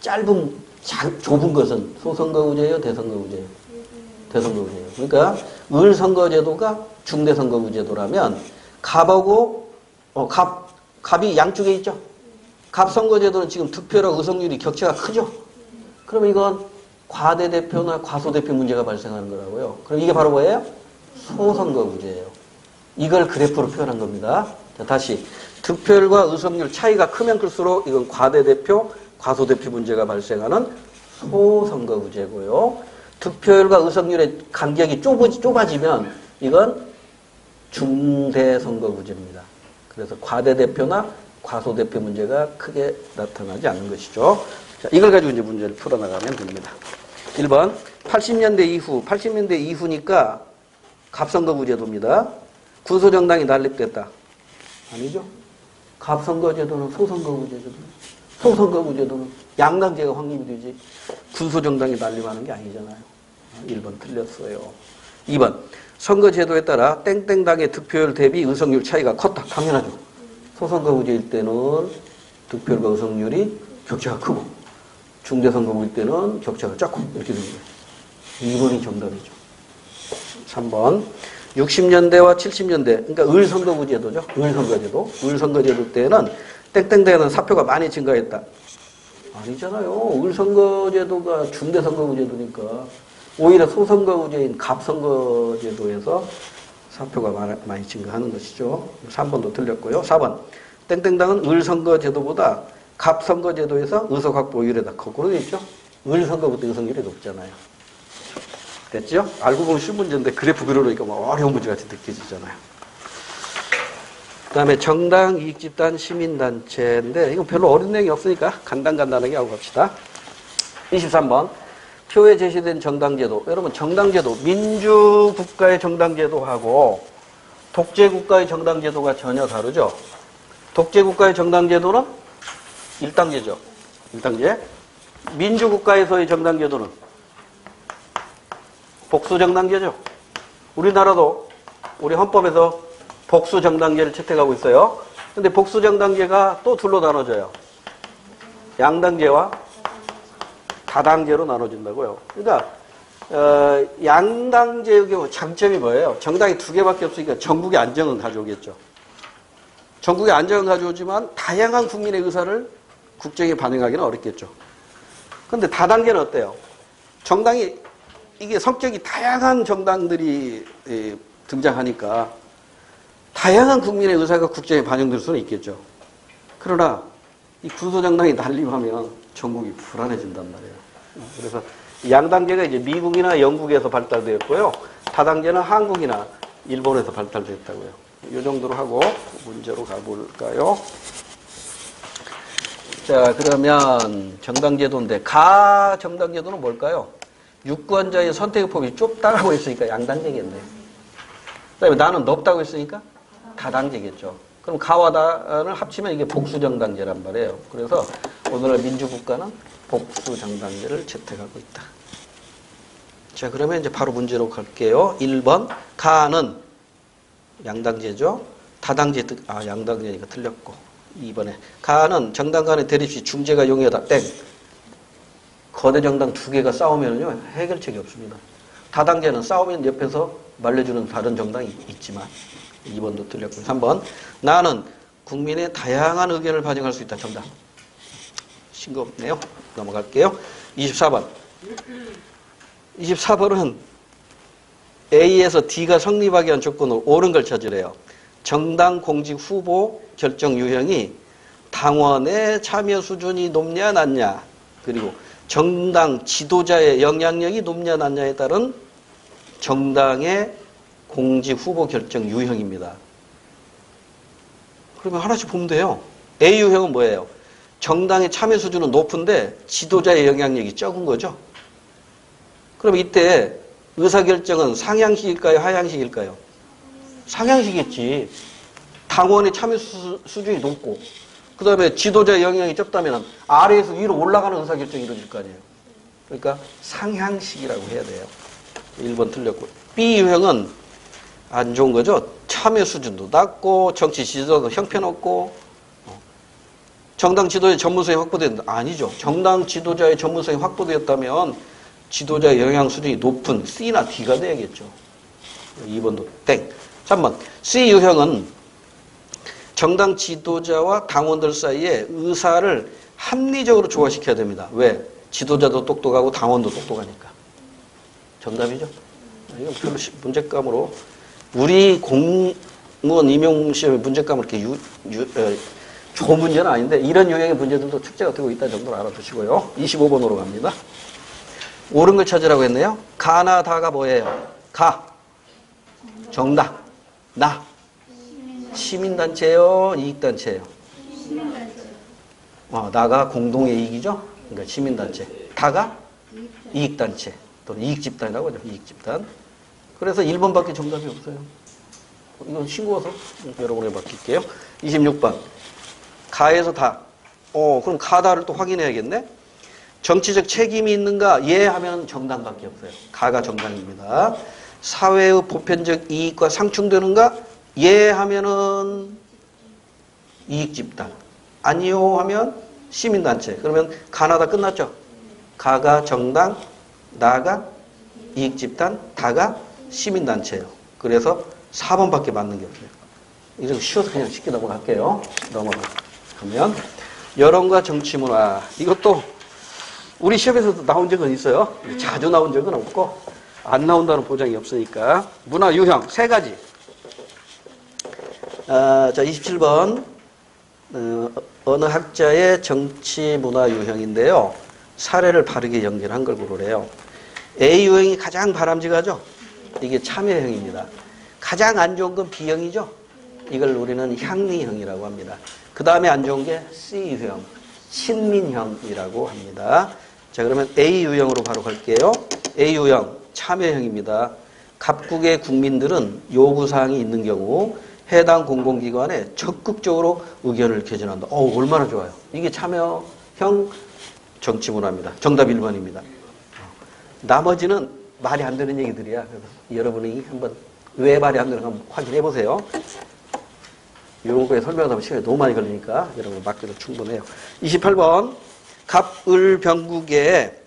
좁은 것은 소선거구제예요, 대선거구제예요? 대선거구제예요. 그러니까 을 선거제도가 중대선거구제도라면 갑이 양쪽에 있죠. 갑 선거제도는 지금 득표율과 의석률이 격차가 크죠. 그럼 이건 과대대표나 과소대표 문제가 발생하는 거라고요. 그럼 이게 바로 뭐예요? 소선거구제예요. 이걸 그래프로 표현한 겁니다. 자, 다시 득표율과 의석률 차이가 크면 클수록 이건 과대대표, 과소대표 문제가 발생하는 소선거구제고요. 득표율과 의석률의 간격이 좁아지면 이건 중대선거구제입니다. 그래서 과대대표나 과소대표 문제가 크게 나타나지 않는 것이죠. 자, 이걸 가지고 이제 문제를 풀어나가면 됩니다. 1번 80년대 이후니까 갑선거구제도입니다. 군소정당이 난립됐다. 아니죠. 갑선거제도는 소선거구제도는 양당제가 확립이 되지 군소정당이 난립하는 게 아니잖아요. 1번 틀렸어요. 2번 선거제도에 따라 땡땡당의 득표율 대비 의석률 차이가 컸다. 당연하죠. 소선거구제일 때는 득표율과 의석률이 격차가 크고 중대선거구일 때는 격차가 작고 이렇게 됩니다. 2번이 정답이죠. 3번 60년대와 70년대 그러니까 을선거구제도죠. 을선거제도 때는 땡땡당에는 사표가 많이 증가했다. 아니잖아요. 을선거제도가 중대선거구제도니까 오히려 소선거구제인 갑선거제도에서 사표가 많이 증가하는 것이죠. 3번도 틀렸고요. 4번 땡땡당은 을선거제도보다 갑선거제도에서 의석 확보율이 더 거꾸로 되어 있죠. 을선거부터 의석률이 높잖아요. 됐죠? 알고 보면 쉬운 문제인데 그래프 그려놓으니까 뭐 어려운 문제 같이 느껴지잖아요. 그 다음에 정당, 이익집단, 시민단체인데 이건 별로 어려운 내용이 없으니까 간단하게 하고 갑시다. 23번 표에 제시된 정당제도. 여러분 정당제도 민주국가의 정당제도하고 독재국가의 정당제도가 전혀 다르죠. 독재국가의 정당제도는 1당제죠. 1당제. 민주국가에서의 정당제도는 복수정당제죠. 우리나라도 우리 헌법에서 복수정당제를 채택하고 있어요. 근데 복수정당제가 또 둘로 나눠져요. 양당제와 다당제로 나눠진다고요. 그러니까 양당제의 경우 장점이 뭐예요? 정당이 두 개밖에 없으니까 전국의 안정은 가져오겠죠. 전국의 안정은 가져오지만 다양한 국민의 의사를 국정에 반영하기는 어렵겠죠. 그런데 다당제는 어때요? 정당이 이게 성격이 다양한 정당들이 등장하니까 다양한 국민의 의사가 국정에 반영될 수는 있겠죠. 그러나 이 군소정당이 난립하면 전국이 불안해진단 말이에요. 그래서 양당제가 이제 미국이나 영국에서 발달되었고요. 다당제는 한국이나 일본에서 발달됐다고요. 이 정도로 하고 문제로 가볼까요? 자, 그러면 정당제도인데 가정당제도는 뭘까요? 유권자의 선택의 폭이 좁다고 했으니까 양당제겠네. 그다음에 나는 넓다고 했으니까 다당제겠죠. 그럼 가와 다를 합치면 이게 복수정당제란 말이에요. 그래서 오늘날 민주국가는 복수정당제를 채택하고 있다. 자, 그러면 이제 바로 문제로 갈게요. 1번 가는 양당제죠. 다당제, 양당제니까 틀렸고. 2번에 가는 정당 간의 대립시 중재가 용이하다. 땡. 거대 정당 두 개가 싸우면요 해결책이 없습니다. 다당제는 싸우면 옆에서 말려주는 다른 정당이 있지만 2번도 틀렸고요. 3번 나는 국민의 다양한 의견을 반영할 수 있다. 정답. 싱겁네요. 넘어갈게요. 24번 24번은 A에서 D가 성립하기 위한 조건으로 옳은 걸 찾으래요. 정당 공직 후보 결정 유형이 당원의 참여 수준이 높냐 낮냐 그리고 정당 지도자의 영향력이 높냐 낮냐에 따른 정당의 공직 후보 결정 유형입니다. 그러면 하나씩 보면 돼요. A 유형은 뭐예요? 정당의 참여 수준은 높은데 지도자의 영향력이 적은 거죠. 그럼 이때 의사결정은 상향식일까요? 하향식일까요? 상향시겠지. 당원의 참여 수준이 높고, 그 다음에 지도자의 영향이 적다면 아래에서 위로 올라가는 의사결정이 이루어질 거 아니에요. 그러니까 상향식이라고 해야 돼요. 1번 틀렸고. B 유형은 안 좋은 거죠. 참여 수준도 낮고 정치 지도자도 형편없고 정당 지도자의 전문성이 확보된다. 아니죠. 정당 지도자의 전문성이 확보되었다면 지도자의 영향 수준이 높은 C나 D가 돼야겠죠. 2번도 땡. 3번 C 유형은 정당 지도자와 당원들 사이에 의사를 합리적으로 조화시켜야 됩니다. 왜? 지도자도 똑똑하고 당원도 똑똑하니까. 정답이죠. 이건 별로 문제감으로 우리 공무원 임용 시험의 문제감으로 이렇게 좋은 문제는 아닌데 이런 유형의 문제들도 축제가 되고 있다는 정도로 알아두시고요. 25번으로 갑니다. 옳은 걸 찾으라고 했네요. 가나 다가 뭐예요? 가. 정당. 나. 시민단체요? 이익단체요? 나가 공동의 이익이죠? 그러니까 시민단체. 다가 이익단체. 또는 이익집단이라고 하죠. 이익집단. 그래서 1번밖에 정답이 없어요. 이건 싱거워서 여러분에게 맡길게요. 26번. 가에서 다. 그럼 가다를 또 확인해야겠네. 정치적 책임이 있는가? 예 하면 정당밖에 없어요. 가가 정당입니다. 사회의 보편적 이익과 상충되는가? 예 하면은 이익집단. 아니요 하면 시민단체. 그러면 가나다 끝났죠? 가가 정당, 나가 이익집단, 다가 시민단체예요. 그래서 4번밖에 맞는 게 없어요. 이거 쉬워서 그냥 쉽게 넘어갈게요. 넘어가면 여론과 정치문화. 이것도 우리 시험에서도 나온 적은 있어요. 자주 나온 적은 없고 안 나온다는 보장이 없으니까. 문화 유형 3가지. 자, 27번 어느 학자의 정치 문화 유형인데요. 사례를 바르게 연결한 걸 고르래요. A 유형이 가장 바람직하죠. 이게 참여형입니다. 가장 안 좋은 건 B형이죠. 이걸 우리는 향리형이라고 합니다. 그 다음에 안 좋은 게 C 유형, 친민형이라고 합니다. 자, 그러면 A 유형으로 바로 갈게요. A 유형 참여형입니다. 각국의 국민들은 요구사항이 있는 경우 해당 공공기관에 적극적으로 의견을 개진한다. 얼마나 좋아요. 이게 참여형 정치문화입니다. 정답 1번입니다. 나머지는 말이 안 되는 얘기들이야. 그래서 여러분이 한번 왜 말이 안 되는가 한번 확인해 보세요. 이런 거에 설명하다 보면 시간이 너무 많이 걸리니까 여러분 맡겨도 충분해요. 28번 갑을병국의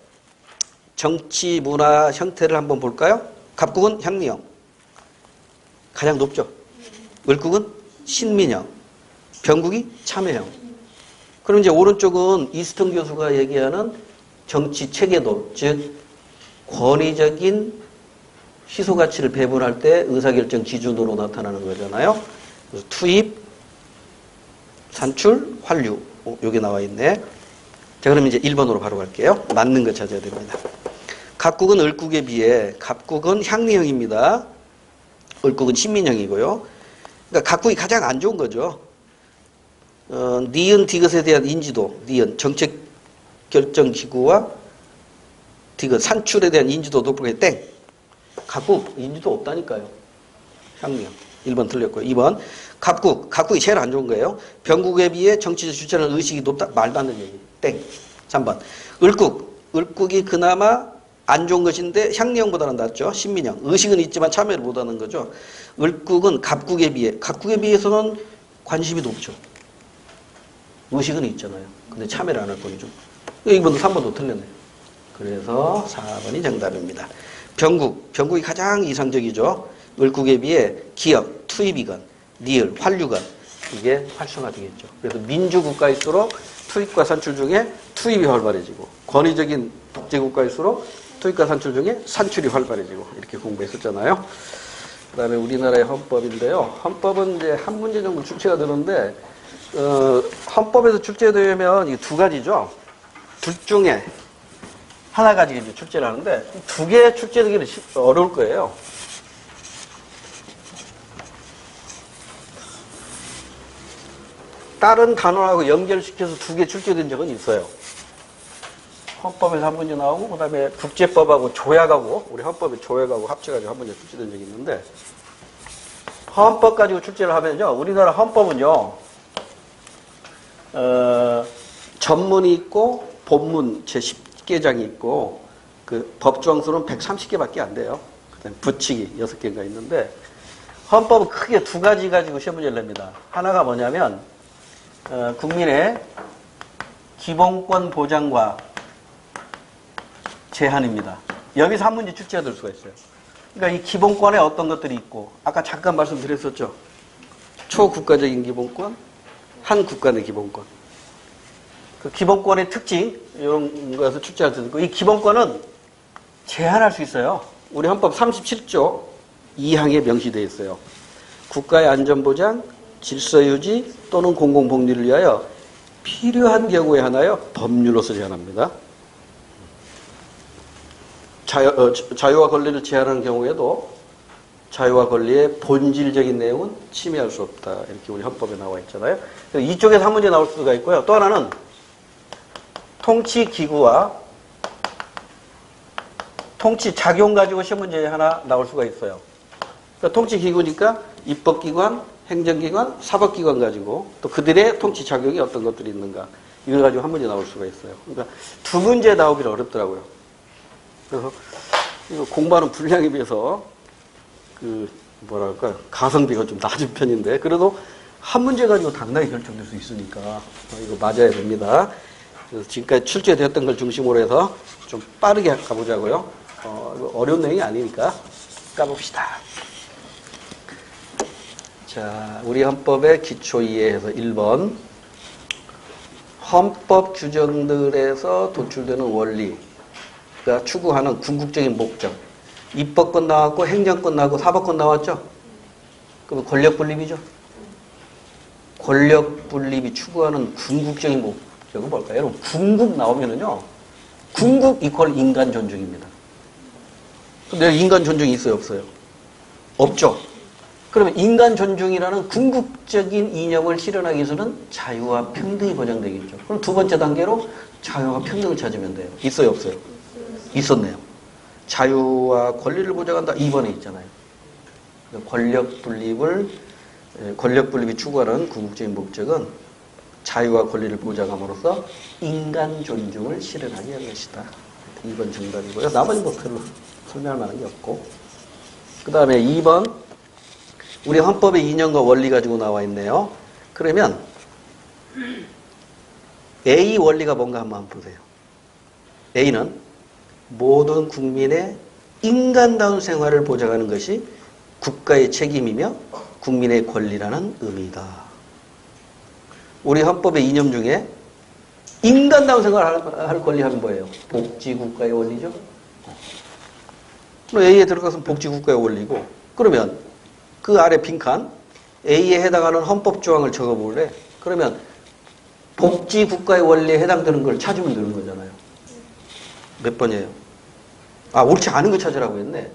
정치 문화 형태를 한번 볼까요? 갑국은 향리형. 가장 높죠. 을국은 신민형. 병국이 참여형. 그럼 이제 오른쪽은 이스턴 교수가 얘기하는 정치 체계도, 즉 권위적인 희소가치를 배분할 때 의사결정 기준으로 나타나는 거잖아요. 그래서 투입, 산출, 환류. 여기 나와 있네. 자, 그럼 이제 1번으로 바로 갈게요. 맞는 거 찾아야 됩니다. 갑국은 을국에 비해 갑국은 향리형입니다. 을국은 신민형이고요. 그러니까 각국이 가장 안 좋은 거죠. 니은 디귿에 대한 인지도, 니은 정책 결정 기구와 디귿 산출에 대한 인지도 높은 게 땡. 각국 인지도 없다니까요. 향리형. 1번 틀렸고요. 2번 각국이 제일 안 좋은 거예요. 병국에 비해 정치적 주체는 의식이 높다. 말도 안 되는 얘기. 땡. 3번 을국이 그나마 안 좋은 것인데 향리형보다는 낫죠. 신민형. 의식은 있지만 참여를 못하는 거죠. 을국은 갑국에 비해서는 관심이 높죠. 의식은 있잖아요. 근데 참여를 안 할 뿐이죠. 2번도 3번도 틀렸네요. 그래서 4번이 정답입니다. 병국이 가장 이상적이죠. 을국에 비해 기업, 투입이건, 니을, 환류건 이게 활성화되겠죠. 그래서 민주국가일수록 투입과 산출 중에 투입이 활발해지고 권위적인 독재국가일수록 투입과 산출 중에 산출이 활발해지고 이렇게 공부했었잖아요. 그 다음에 우리나라의 헌법인데요. 헌법은 이제 한 문제 정도 출제가 되는데 헌법에서 출제되면 이게 2가지죠. 둘 중에 하나 가지고 이제 출제를 하는데 2개 출제되기는 어려울 거예요. 다른 단어하고 연결시켜서 2개 출제된 적은 있어요. 헌법에서 한 문제 나오고 그 다음에 국제법하고 조약하고 우리 헌법의 조약하고 합쳐가지고 한 문제 출제된 적이 있는데 헌법 가지고 출제를 하면요. 우리나라 헌법은요. 전문이 있고 본문 제10개장이 있고 그 법조항수는 130개밖에 안 돼요. 그다음에 부칙이 6개가 있는데 헌법은 크게 두 가지 가지고 시험 문제를 냅니다. 하나가 뭐냐면 국민의 기본권 보장과 제한입니다. 여기서 한 문제 출제가 될 수가 있어요. 그러니까 이 기본권에 어떤 것들이 있고 아까 잠깐 말씀드렸었죠. 초국가적인 기본권, 한 국가 내 기본권. 그 기본권의 특징 이런 것에서 출제할 수 있고 이 기본권은 제한할 수 있어요. 우리 헌법 37조 2항에 명시되어 있어요. 국가의 안전보장, 질서유지 또는 공공복리를 위하여 필요한 경우에 하나여 법률로서 제한합니다. 자유와 권리를 제한하는 경우에도 자유와 권리의 본질적인 내용은 침해할 수 없다. 이렇게 우리 헌법에 나와 있잖아요. 이쪽에서 한 문제 나올 수가 있고요. 또 하나는 통치기구와 통치작용 가지고 시험 문제 하나 나올 수가 있어요. 그러니까 통치기구니까 입법기관, 행정기관, 사법기관 가지고 또 그들의 통치작용이 어떤 것들이 있는가 이걸 가지고 한 문제 나올 수가 있어요. 그러니까 두 문제 나오기는 어렵더라고요. 그래서 이거 공부하는 분량에 비해서 가성비가 좀 낮은 편인데 그래도 한 문제 가지고 당당히 결정될 수 있으니까 이거 맞아야 됩니다. 그래서 지금까지 출제되었던 걸 중심으로 해서 좀 빠르게 가보자고요. 이거 어려운 내용이 아니니까 까봅시다. 자, 우리 헌법의 기초 이해에서 1번 헌법 규정들에서 도출되는 원리가 추구하는 궁극적인 목적. 입법권 나왔고 행정권 나왔고 사법권 나왔죠? 그럼 권력 분립이죠? 권력 분립이 추구하는 궁극적인 목적은 뭘까요? 여러분 궁극 나오면은요. 궁극 이퀄 인간 존중입니다. 근데 인간 존중이 있어요, 없어요? 없죠. 그러면 인간 존중이라는 궁극적인 이념을 실현하기 위해서는 자유와 평등이 보장되겠죠. 그럼 두 번째 단계로 자유와 평등을 찾으면 돼요. 있어요, 없어요? 있었네요. 자유와 권리를 보장한다. 2번에 있잖아요. 권력 분립이 추구하는 궁극적인 목적은 자유와 권리를 보장함으로써 인간 존중을 실현하기 위한 것이다. 2번 정답이고요. 나머지 뭐 별로 설명할 만한 게 없고. 그 다음에 2번 우리 헌법의 이념과 원리 가지고 나와 있네요. 그러면 A 원리가 뭔가 한번 보세요. A는 모든 국민의 인간다운 생활을 보장하는 것이 국가의 책임이며 국민의 권리라는 의미다. 우리 헌법의 이념 중에 인간다운 생활을 할 권리하면 뭐예요? 복지국가의 원리죠. A에 들어가서 복지국가의 원리고 그러면 그 아래 빈칸 A에 해당하는 헌법조항을 적어볼래? 그러면 복지국가의 원리에 해당되는 걸 찾으면 되는 거잖아요. 몇 번이에요? 옳지 않은 거 찾으라고 했네.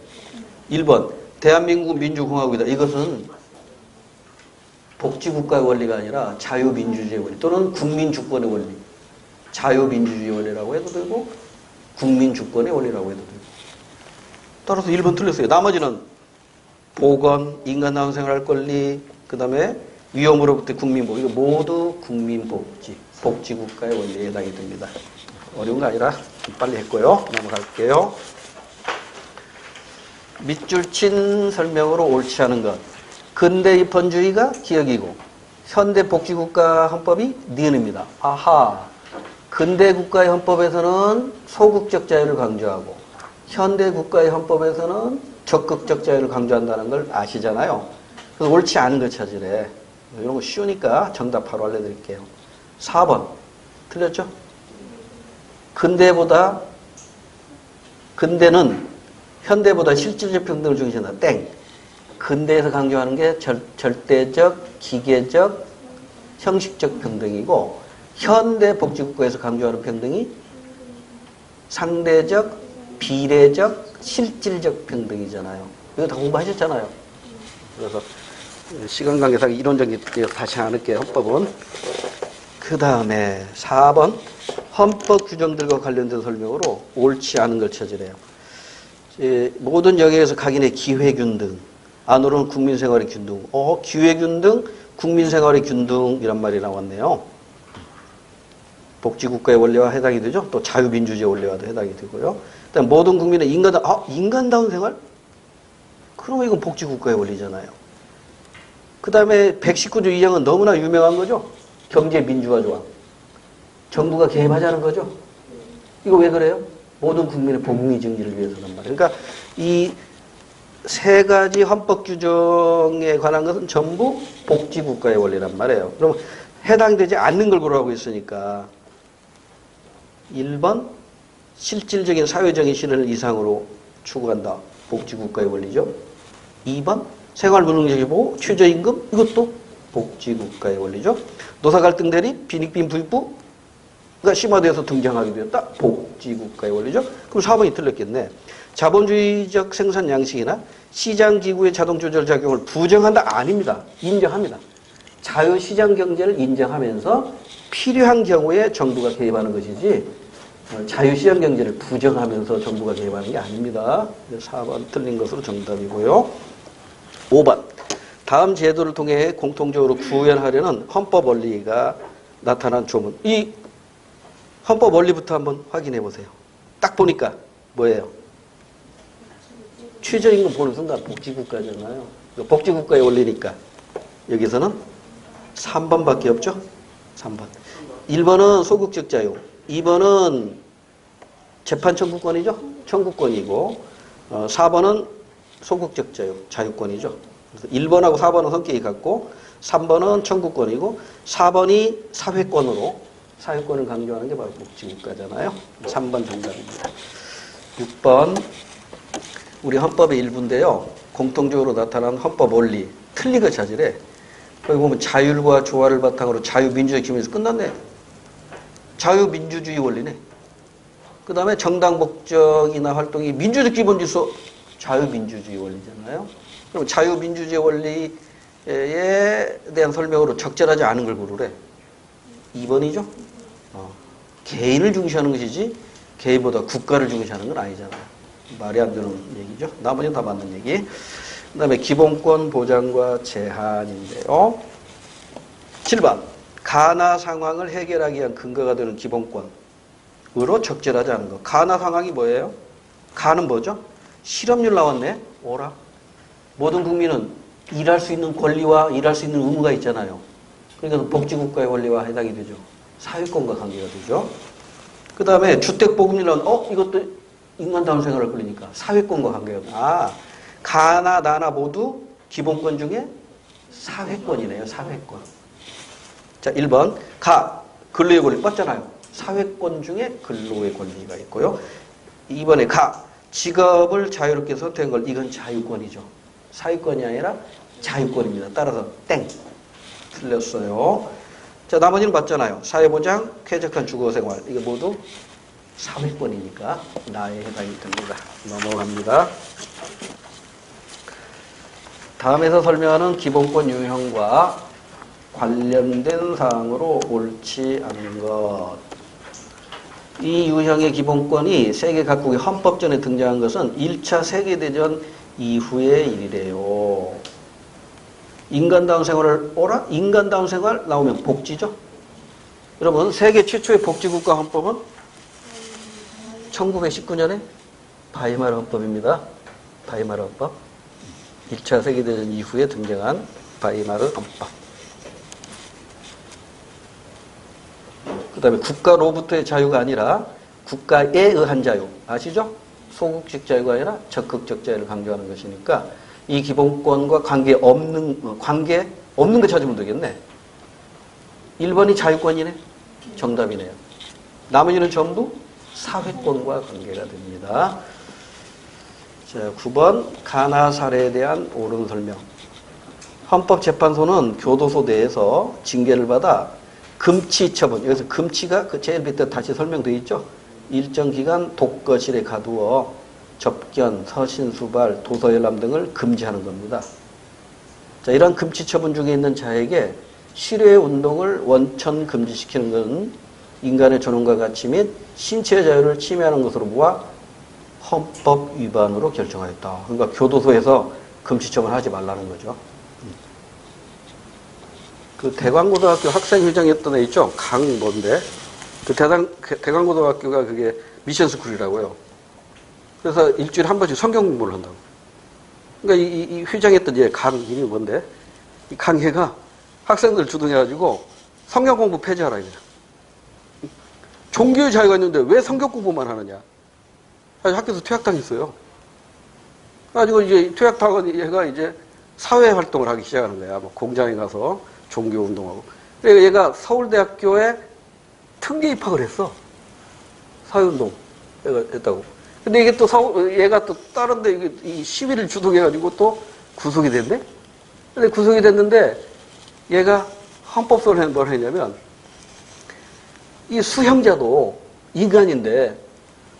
1번 대한민국 민주공화국이다. 이것은 복지국가의 원리가 아니라 자유민주주의 원리 또는 국민주권의 원리. 자유민주주의 원리라고 해도 되고 국민주권의 원리라고 해도 되고. 따라서 1번 틀렸어요. 나머지는 보건, 인간다운 생활할 권리, 그 다음에 위험으로부터 국민보호. 이거 모두 국민복지, 복지국가의 원리에 해당이 됩니다. 어려운 거 아니라 빨리 했고요. 넘어갈게요. 밑줄 친 설명으로 옳지 않은 것. 근대 입헌주의가 기역이고 현대 복지국가 헌법이 니은입니다. 아하. 근대 국가의 헌법에서는 소극적 자유를 강조하고 현대 국가의 헌법에서는 적극적 자유를 강조한다는 걸 아시잖아요. 그래서 옳지 않은 걸 찾으래. 이런 거 쉬우니까 정답 바로 알려드릴게요. 4번. 틀렸죠? 근대는 현대보다 실질적 평등을 중시한다. 땡. 근대에서 강조하는 게 절대적, 기계적, 형식적 평등이고 현대 복지국가에서 강조하는 평등이 상대적, 비례적, 실질적 평등이잖아요. 이거 다 공부하셨잖아요. 그래서 시간 관계상 이론적인 다시 안 할게요. 헌법은. 그 다음에 4번 헌법 규정들과 관련된 설명으로 옳지 않은 걸 찾으래요. 모든 영역에서 각인의 기회균등, 안으로는 국민생활의 균등. 기회균등, 국민생활의 균등 이란 말이 나왔네요. 복지국가의 원리와 해당이 되죠. 또 자유민주주의 원리와도 해당이 되고요. 그다음 모든 국민의 인간다운 생활? 그러면 이건 복지국가의 원리잖아요. 그 다음에 119조 2항은 너무나 유명한 거죠. 경제민주화 조항. 정부가 개입하자는 거죠. 이거 왜 그래요? 모든 국민의 복리 증진을 위해서란 말이에요. 그러니까 이 세 가지 헌법 규정에 관한 것은 전부 복지국가의 원리란 말이에요. 그럼 해당되지 않는 걸 고르라고 했으니까 1번 실질적인 사회적인 실현을 이상으로 추구한다. 복지국가의 원리죠. 2번 생활불능제기 보호, 최저임금 이것도 복지국가의 원리죠. 노사갈등 대립, 빈익빈 부익부가 심화되어서 등장하게 되었다. 복지국가의 원리죠. 그럼 4번이 틀렸겠네. 자본주의적 생산 양식이나 시장기구의 자동조절 작용을 부정한다? 아닙니다. 인정합니다. 자유시장 경제를 인정하면서 필요한 경우에 정부가 개입하는 것이지 자유시장 경제를 부정하면서 정부가 개입하는 게 아닙니다. 4번 틀린 것으로 정답이고요. 5번 다음 제도를 통해 공통적으로 구현하려는 헌법 원리가 나타난 조문. 이 헌법 원리부터 한번 확인해 보세요. 딱 보니까 뭐예요? 최저임금 보는 순간 복지국가잖아요. 복지국가의 원리니까 여기서는 3번밖에 없죠. 3번. 1번은 소극적 자유, 2번은 재판 청구권이죠. 청구권이고 4번은 소극적 자유, 자유권이죠. 그래서 1번하고 4번은 성격이 같고 3번은 청구권이고 4번이 사회권으로 사회권을 강조하는 게 바로 복지국가잖아요. 3번 정답입니다. 6번 우리 헌법의 일부인데요. 공통적으로 나타난 헌법 원리 틀리고 자질에 거기 보면 자율과 조화를 바탕으로 자유민주주의 기본에서 끝났네. 자유민주주의 원리네. 그 다음에 정당 목적이나 활동이 민주적 기본 질서 자유민주주의 원리잖아요. 그럼 자유민주주의 원리에 대한 설명으로 적절하지 않은 걸 고르래. 2번이죠. 개인을 중시하는 것이지 개인보다 국가를 중시하는 건 아니잖아요. 말이 안 되는 얘기죠. 나머지는 다 맞는 얘기. 그 다음에 기본권 보장과 제한인데요. 7번 가나 상황을 해결하기 위한 근거가 되는 기본권으로 적절하지 않은 것. 가나 상황이 뭐예요? 가는 뭐죠? 실업률 나왔네. 오라. 모든 국민은 일할 수 있는 권리와 일할 수 있는 의무가 있잖아요. 그러니까 복지국가의 원리와 해당이 되죠. 사회권과 관계가 되죠. 그 다음에 주택보급률은 이것도 인간다운 생활을 끌리니까 사회권과 관계가 가나 나나 모두 기본권 중에 사회권이네요. 사회권. 자, 1번 근로의 권리 맞잖아요. 사회권 중에 근로의 권리가 있고요. 2번에 직업을 자유롭게 선택한 걸 이건 자유권이죠. 사회권이 아니라 자유권입니다. 따라서 땡. 틀렸어요. 자, 나머지는 맞잖아요. 사회보장, 쾌적한 주거생활. 이게 모두 사회권이니까 나에 해당이 됩니다. 넘어갑니다. 다음에서 설명하는 기본권 유형과 관련된 사항으로 옳지 않은 것. 이 유형의 기본권이 세계 각국의 헌법전에 등장한 것은 1차 세계대전 이후의 일이래요. 인간다운 생활을 인간다운 생활 나오면 복지죠. 여러분 세계 최초의 복지국가 헌법은 1919년에 바이마르 헌법입니다. 바이마르 헌법. 1차 세계대전 이후에 등장한 바이마르 헌법. 그 다음에 국가로부터의 자유가 아니라 국가에 의한 자유. 아시죠? 소극적 자유가 아니라 적극적 자유를 강조하는 것이니까 이 기본권과 관계 없는 거 찾으면 되겠네. 1번이 자유권이네. 정답이네요. 나머지는 전부 사회권과 관계가 됩니다. 자, 9번 가나 사례에 대한 옳은 설명. 헌법재판소는 교도소 내에서 징계를 받아 금치 처분. 여기서 금치가 그 제일 밑에 다시 설명되어 있죠. 일정 기간 독거실에 가두어 접견, 서신수발, 도서열람 등을 금지하는 겁니다. 자, 이런 금치 처분 중에 있는 자에게 실외 운동을 원천 금지시키는 것은 인간의 존엄과 가치 및 신체의 자유를 침해하는 것으로 보아 헌법 위반으로 결정하였다. 그러니까 교도소에서 금지점을 하지 말라는 거죠. 그 대광고등학교 학생회장이었던 애 있죠? 뭔데? 그 대광고등학교가 그게 미션스쿨이라고요. 그래서 일주일에 한 번씩 성경 공부를 한다고. 그러니까 이 회장했던 얘 이름이 뭔데? 이 강혜가 학생들 주동해가지고 성경 공부 폐지하라 이거야. 종교의 자유가 있는데 왜 성경 공부만 하느냐? 학교에서 퇴학당했어요. 그래가지고 이제 퇴학당한 얘가 이제 사회 활동을 하기 시작하는 거야. 뭐 공장에 가서 종교 운동하고. 그래서 얘가 서울대학교에 특례 입학을 했어. 사회운동 했다고. 근데 이게 또 얘가 또 다른데 이 시위를 주동해가지고 또 구속이 됐네? 근데 구속이 됐는데 얘가 헌법소원에 뭘 했냐면 이 수형자도 인간인데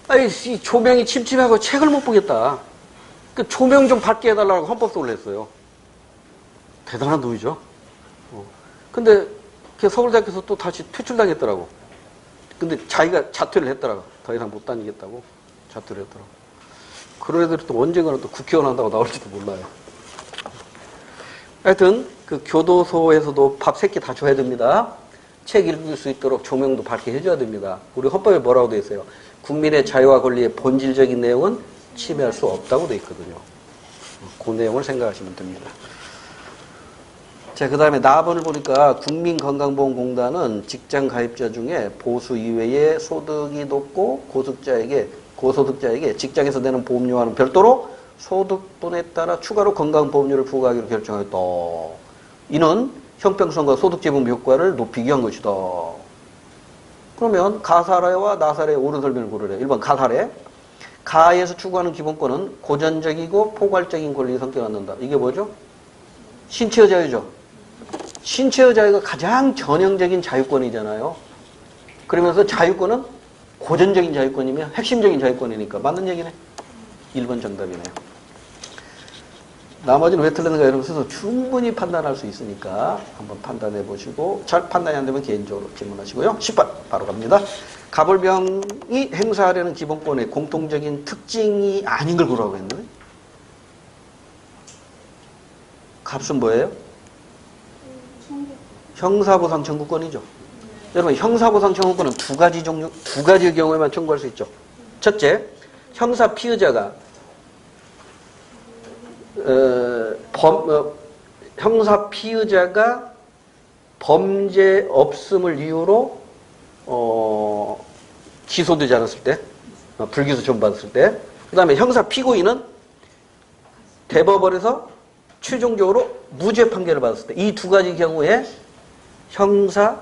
아이 조명이 침침하고 책을 못 보겠다. 그 조명 좀 받게 해달라고 헌법소원을 했어요. 대단한 놈이죠. 근데 서울대학교에서 또 다시 퇴출당했더라고. 근데 자기가 자퇴를 했더라고. 더 이상 못 다니겠다고 자퇴를 했더라고. 그런 애들이 또 언젠가는 또 국회의원 한다고 나올지도 몰라요. 하여튼 그 교도소에서도 밥 3끼 다 줘야 됩니다. 책 읽을 수 있도록 조명도 밝게 해줘야 됩니다. 우리 헌법에 뭐라고 돼 있어요? 국민의 자유와 권리의 본질적인 내용은 침해할 수 없다고 돼 있거든요. 그 내용을 생각하시면 됩니다. 자, 그 다음에 나번을 보니까 국민건강보험공단은 직장 가입자 중에 보수 이외에 소득이 높고 고소득자에게 직장에서 내는 보험료와는 별도로 소득분에 따라 추가로 건강보험료를 부과하기로 결정하였다. 이는 형평성과 소득재분 효과를 높이기 위한 것이다. 그러면 가사례와 나사례의 옳은 설명을 고르래. 1번 가사례. 가에서 추구하는 기본권은 고전적이고 포괄적인 권리의 성격을 갖는다. 이게 뭐죠? 신체의 자유죠. 신체의 자유가 가장 전형적인 자유권이잖아요. 그러면서 자유권은 고전적인 자유권이면 핵심적인 자유권이니까 맞는 얘기네. 1번 정답이네요. 나머지는 왜 틀렸는가 이러면서 충분히 판단할 수 있으니까 한번 판단해 보시고 잘 판단이 안 되면 개인적으로 질문하시고요. 10번 바로 갑니다. 가불병이 행사하려는 기본권의 공통적인 특징이 아닌 걸 고르라고 했는데 값은 뭐예요? 형사보상 청구권이죠. 여러분 형사보상 청구권은 두 가지의 경우에만 청구할 수 있죠. 첫째, 형사 피의자가 형사 피의자가 범죄 없음을 이유로 기소되지 않았을 때, 불기소 처분받았을 때, 그 다음에 형사 피고인은 대법원에서 최종적으로 무죄 판결을 받았을 때, 이 두 가지 경우에 형사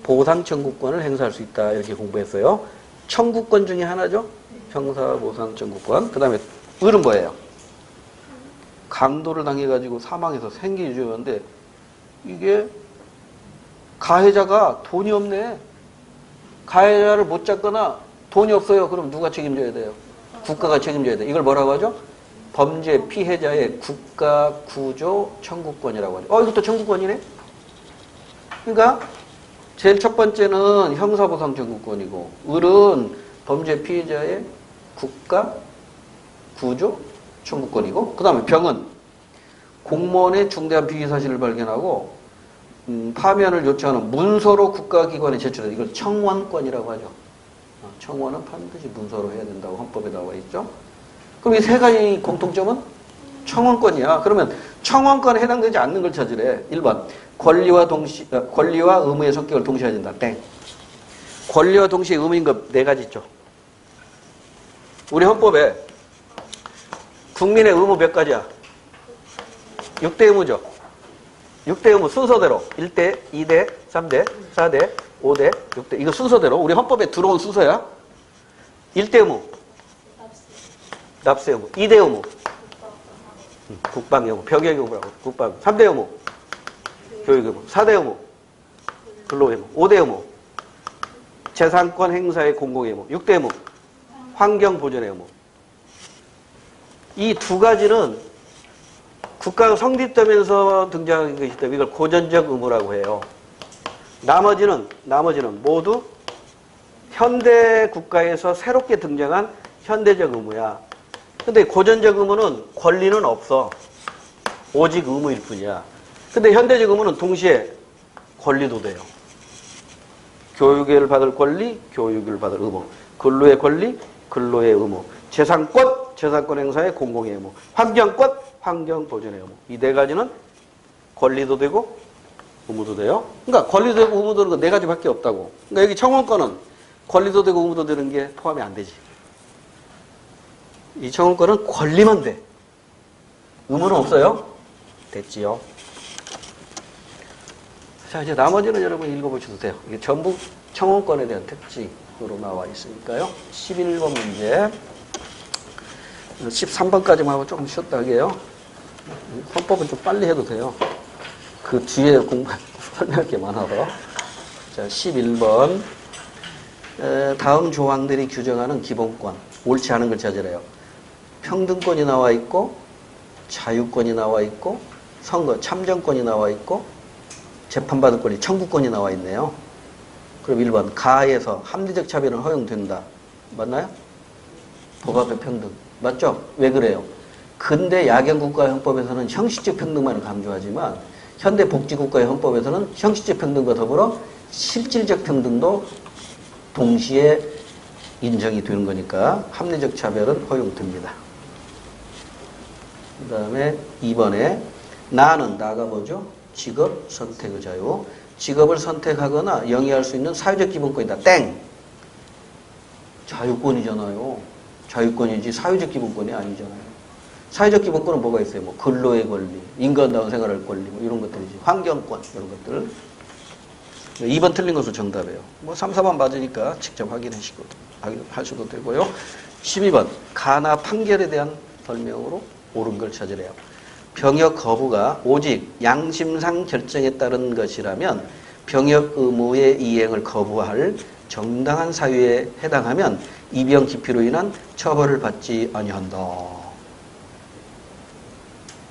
보상 청구권을 행사할 수 있다. 이렇게 공부했어요. 청구권 중에 하나죠. 형사 보상 청구권. 그 다음에 을은 뭐예요? 강도를 당해가지고 사망해서 생기주었는데 이게 가해자가 돈이 없네. 가해자를 못 잡거나 돈이 없어요. 그럼 누가 책임져야 돼요? 국가가 책임져야 돼요. 이걸 뭐라고 하죠? 범죄 피해자의 국가 구조 청구권이라고 하죠. 이것도 청구권이네? 그러니까 제일 첫 번째는 형사보상 청구권이고 을은 범죄 피해자의 국가 구조 청구권이고 그 다음에 병은 공무원의 중대한 비위 사실을 발견하고 파면을 요청하는 문서로 국가기관에 제출해. 이걸 청원권이라고 하죠. 청원은 반드시 문서로 해야 된다고 헌법에 나와 있죠. 그럼 이 세 가지 공통점은 청원권이야. 그러면 청원권에 해당되지 않는 걸 찾으래. 1번 권리와 의무의 성격을 동시에 해야 된다. 땡. 권리와 동시에 의무인 것 4가지 있죠. 우리 헌법에 국민의 의무 몇 가지야? 6대 의무죠. 6대 의무 순서대로 1대, 2대, 3대, 4대, 5대, 6대. 이거 순서대로 우리 헌법에 들어온 순서야. 1대 의무 납세 의무. 2대 의무 국방 의무, 병역 의무라고. 국방. 3대 의무 교육 의무. 4대 의무 근로 의무. 5대 의무 재산권 행사의 공공 의무. 6대 의무 환경 보존의 의무. 이 두 가지는 국가가 성립되면서 등장한 것이기 때문에 이걸 고전적 의무라고 해요. 나머지는 모두 현대 국가에서 새롭게 등장한 현대적 의무야. 근데 고전적 의무는 권리는 없어. 오직 의무일 뿐이야. 근데 현대적 의무는 동시에 권리도 돼요. 교육을 받을 권리, 교육을 받을 의무. 근로의 권리, 근로의 의무. 재산권, 재산권 행사의 공공의 의무. 환경권, 환경 보존의 의무. 이 네 가지는 권리도 되고 의무도 돼요. 그러니까 권리도 되고 의무도 되는 거 네 가지밖에 없다고. 그러니까 여기 청원권은 권리도 되고 의무도 되는 게 포함이 안 되지. 이 청원권은 권리만 돼. 의무는 없어요? 됐지요. 자, 이제 나머지는 여러분 읽어보셔도 돼요. 이게 전부 청원권에 대한 특징으로 나와 있으니까요. 11번 문제. 13번까지만 하고 조금 쉬었다 하게요. 헌법은 좀 빨리 해도 돼요. 그 뒤에 설명할 게 많아서. 자, 11번. 다음 조항들이 규정하는 기본권. 옳지 않은 걸 찾으래요. 평등권이 나와 있고, 자유권이 나와 있고, 선거, 참정권이 나와 있고, 재판받을 권리, 청구권이 나와 있네요. 그럼 1번. 가해에서 합리적 차별은 허용된다. 맞나요? 법 앞에 평등. 맞죠? 왜 그래요? 근대 야경국가의 헌법에서는 형식적 평등만을 강조하지만 현대 복지국가의 헌법에서는 형식적 평등과 더불어 실질적 평등도 동시에 인정이 되는 거니까 합리적 차별은 허용됩니다. 그 다음에 2번에 나는 나가 뭐죠? 직업 선택의 자유. 직업을 선택하거나 영위할 수 있는 사회적 기본권이다. 땡! 자유권이잖아요. 자유권이지 사회적 기본권이 아니잖아요. 사회적 기본권은 뭐가 있어요? 뭐 근로의 권리, 인간다운 생활할 권리, 뭐 이런 것들이지. 환경권, 이런 것들. 2번 틀린 것으로 정답이에요. 뭐 3, 4번 맞으니까 직접 확인하셔도 되고요. 12번. 가나 판결에 대한 설명으로 옳은 걸 찾으래요. 병역 거부가 오직 양심상 결정에 따른 것이라면 병역 의무의 이행을 거부할 정당한 사유에 해당하면 입영 기피로 인한 처벌을 받지 아니한다.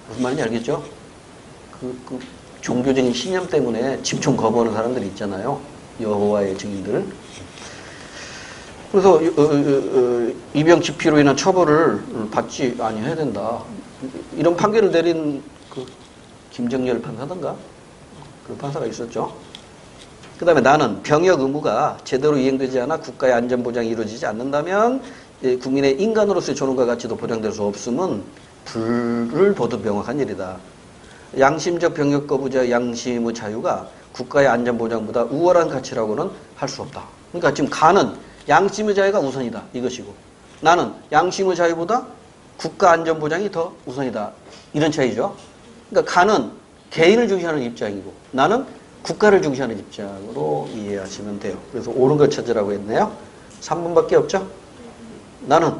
무슨 말인지 알겠죠? 그 종교적인 신념 때문에 집중 거부하는 사람들이 있잖아요. 여호와의 증인들. 그래서 입영 기피로 인한 처벌을 받지 아니해야 된다. 이런 판결을 내린 그 김정열 판사던가 그런 판사가 있었죠. 그 다음에 나는 병역 의무가 제대로 이행되지 않아 국가의 안전보장이 이루어지지 않는다면 국민의 인간으로서의 존엄과 가치도 보장될 수 없음은 불을 보듯 명확한 일이다. 양심적 병역 거부자의 양심의 자유가 국가의 안전보장보다 우월한 가치라고는 할 수 없다. 그러니까 지금 가는 양심의 자유가 우선이다. 이것이고 나는 양심의 자유보다 국가 안전보장이 더 우선이다. 이런 차이죠. 그러니까 가는 개인을 중시하는 입장이고 나는 국가를 중시하는 입장으로 이해하시면 돼요. 그래서 옳은 걸 찾으라고 했네요. 3번밖에 없죠? 나는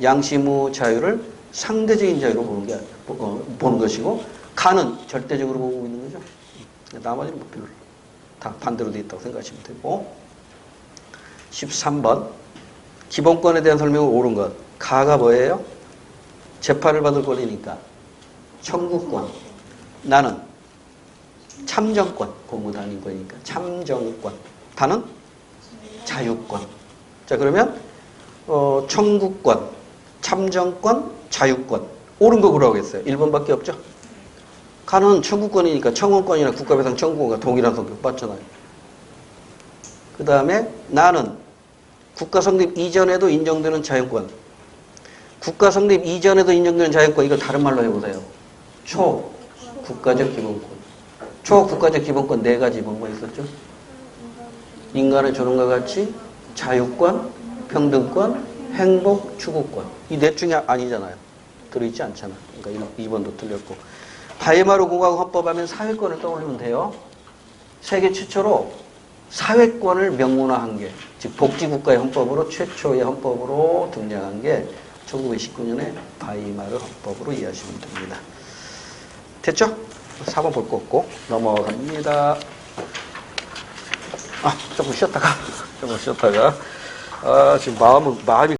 양심의 자유를 상대적인 자유로 보는 것이고 가는 절대적으로 보고 있는 거죠. 나머지는 뭐 별로 다 반대로 돼 있다고 생각하시면 되고 13번 기본권에 대한 설명은 옳은 것. 가가 뭐예요? 재판을 받을 권리니까 청구권. 나는 참정권. 공무단인권이니까 참정권. 다는 자유권. 자 그러면 청구권, 참정권, 자유권. 옳은 거 고르라고 했어요. 1번밖에 없죠? 가는 청구권이니까 청원권이나 국가배상 청구권과 동일한 성격 받잖아요. 그 다음에 나는 국가 성립 이전에도 인정되는 자유권. 국가 성립 이전에도 인정되는 자유권. 이거 다른 말로 해보세요. 초국가적 기본권. 초국가적 기본권 네 가지 뭐가 있었죠? 인간의 존엄과 가치, 자유권, 평등권, 행복, 추구권. 이 넷 중에 아니잖아요. 들어있지 않잖아. 그러니까 2번도 틀렸고. 바이마르 공화국 헌법하면 사회권을 떠올리면 돼요. 세계 최초로 사회권을 명문화한 게, 즉 복지국가의 헌법으로 최초의 헌법으로 등장한 게 1919년에 바이마르 헌법으로 이해하시면 됩니다. 됐죠? 4번 볼 거 없고 넘어갑니다. 조금 쉬었다가 지금 마음이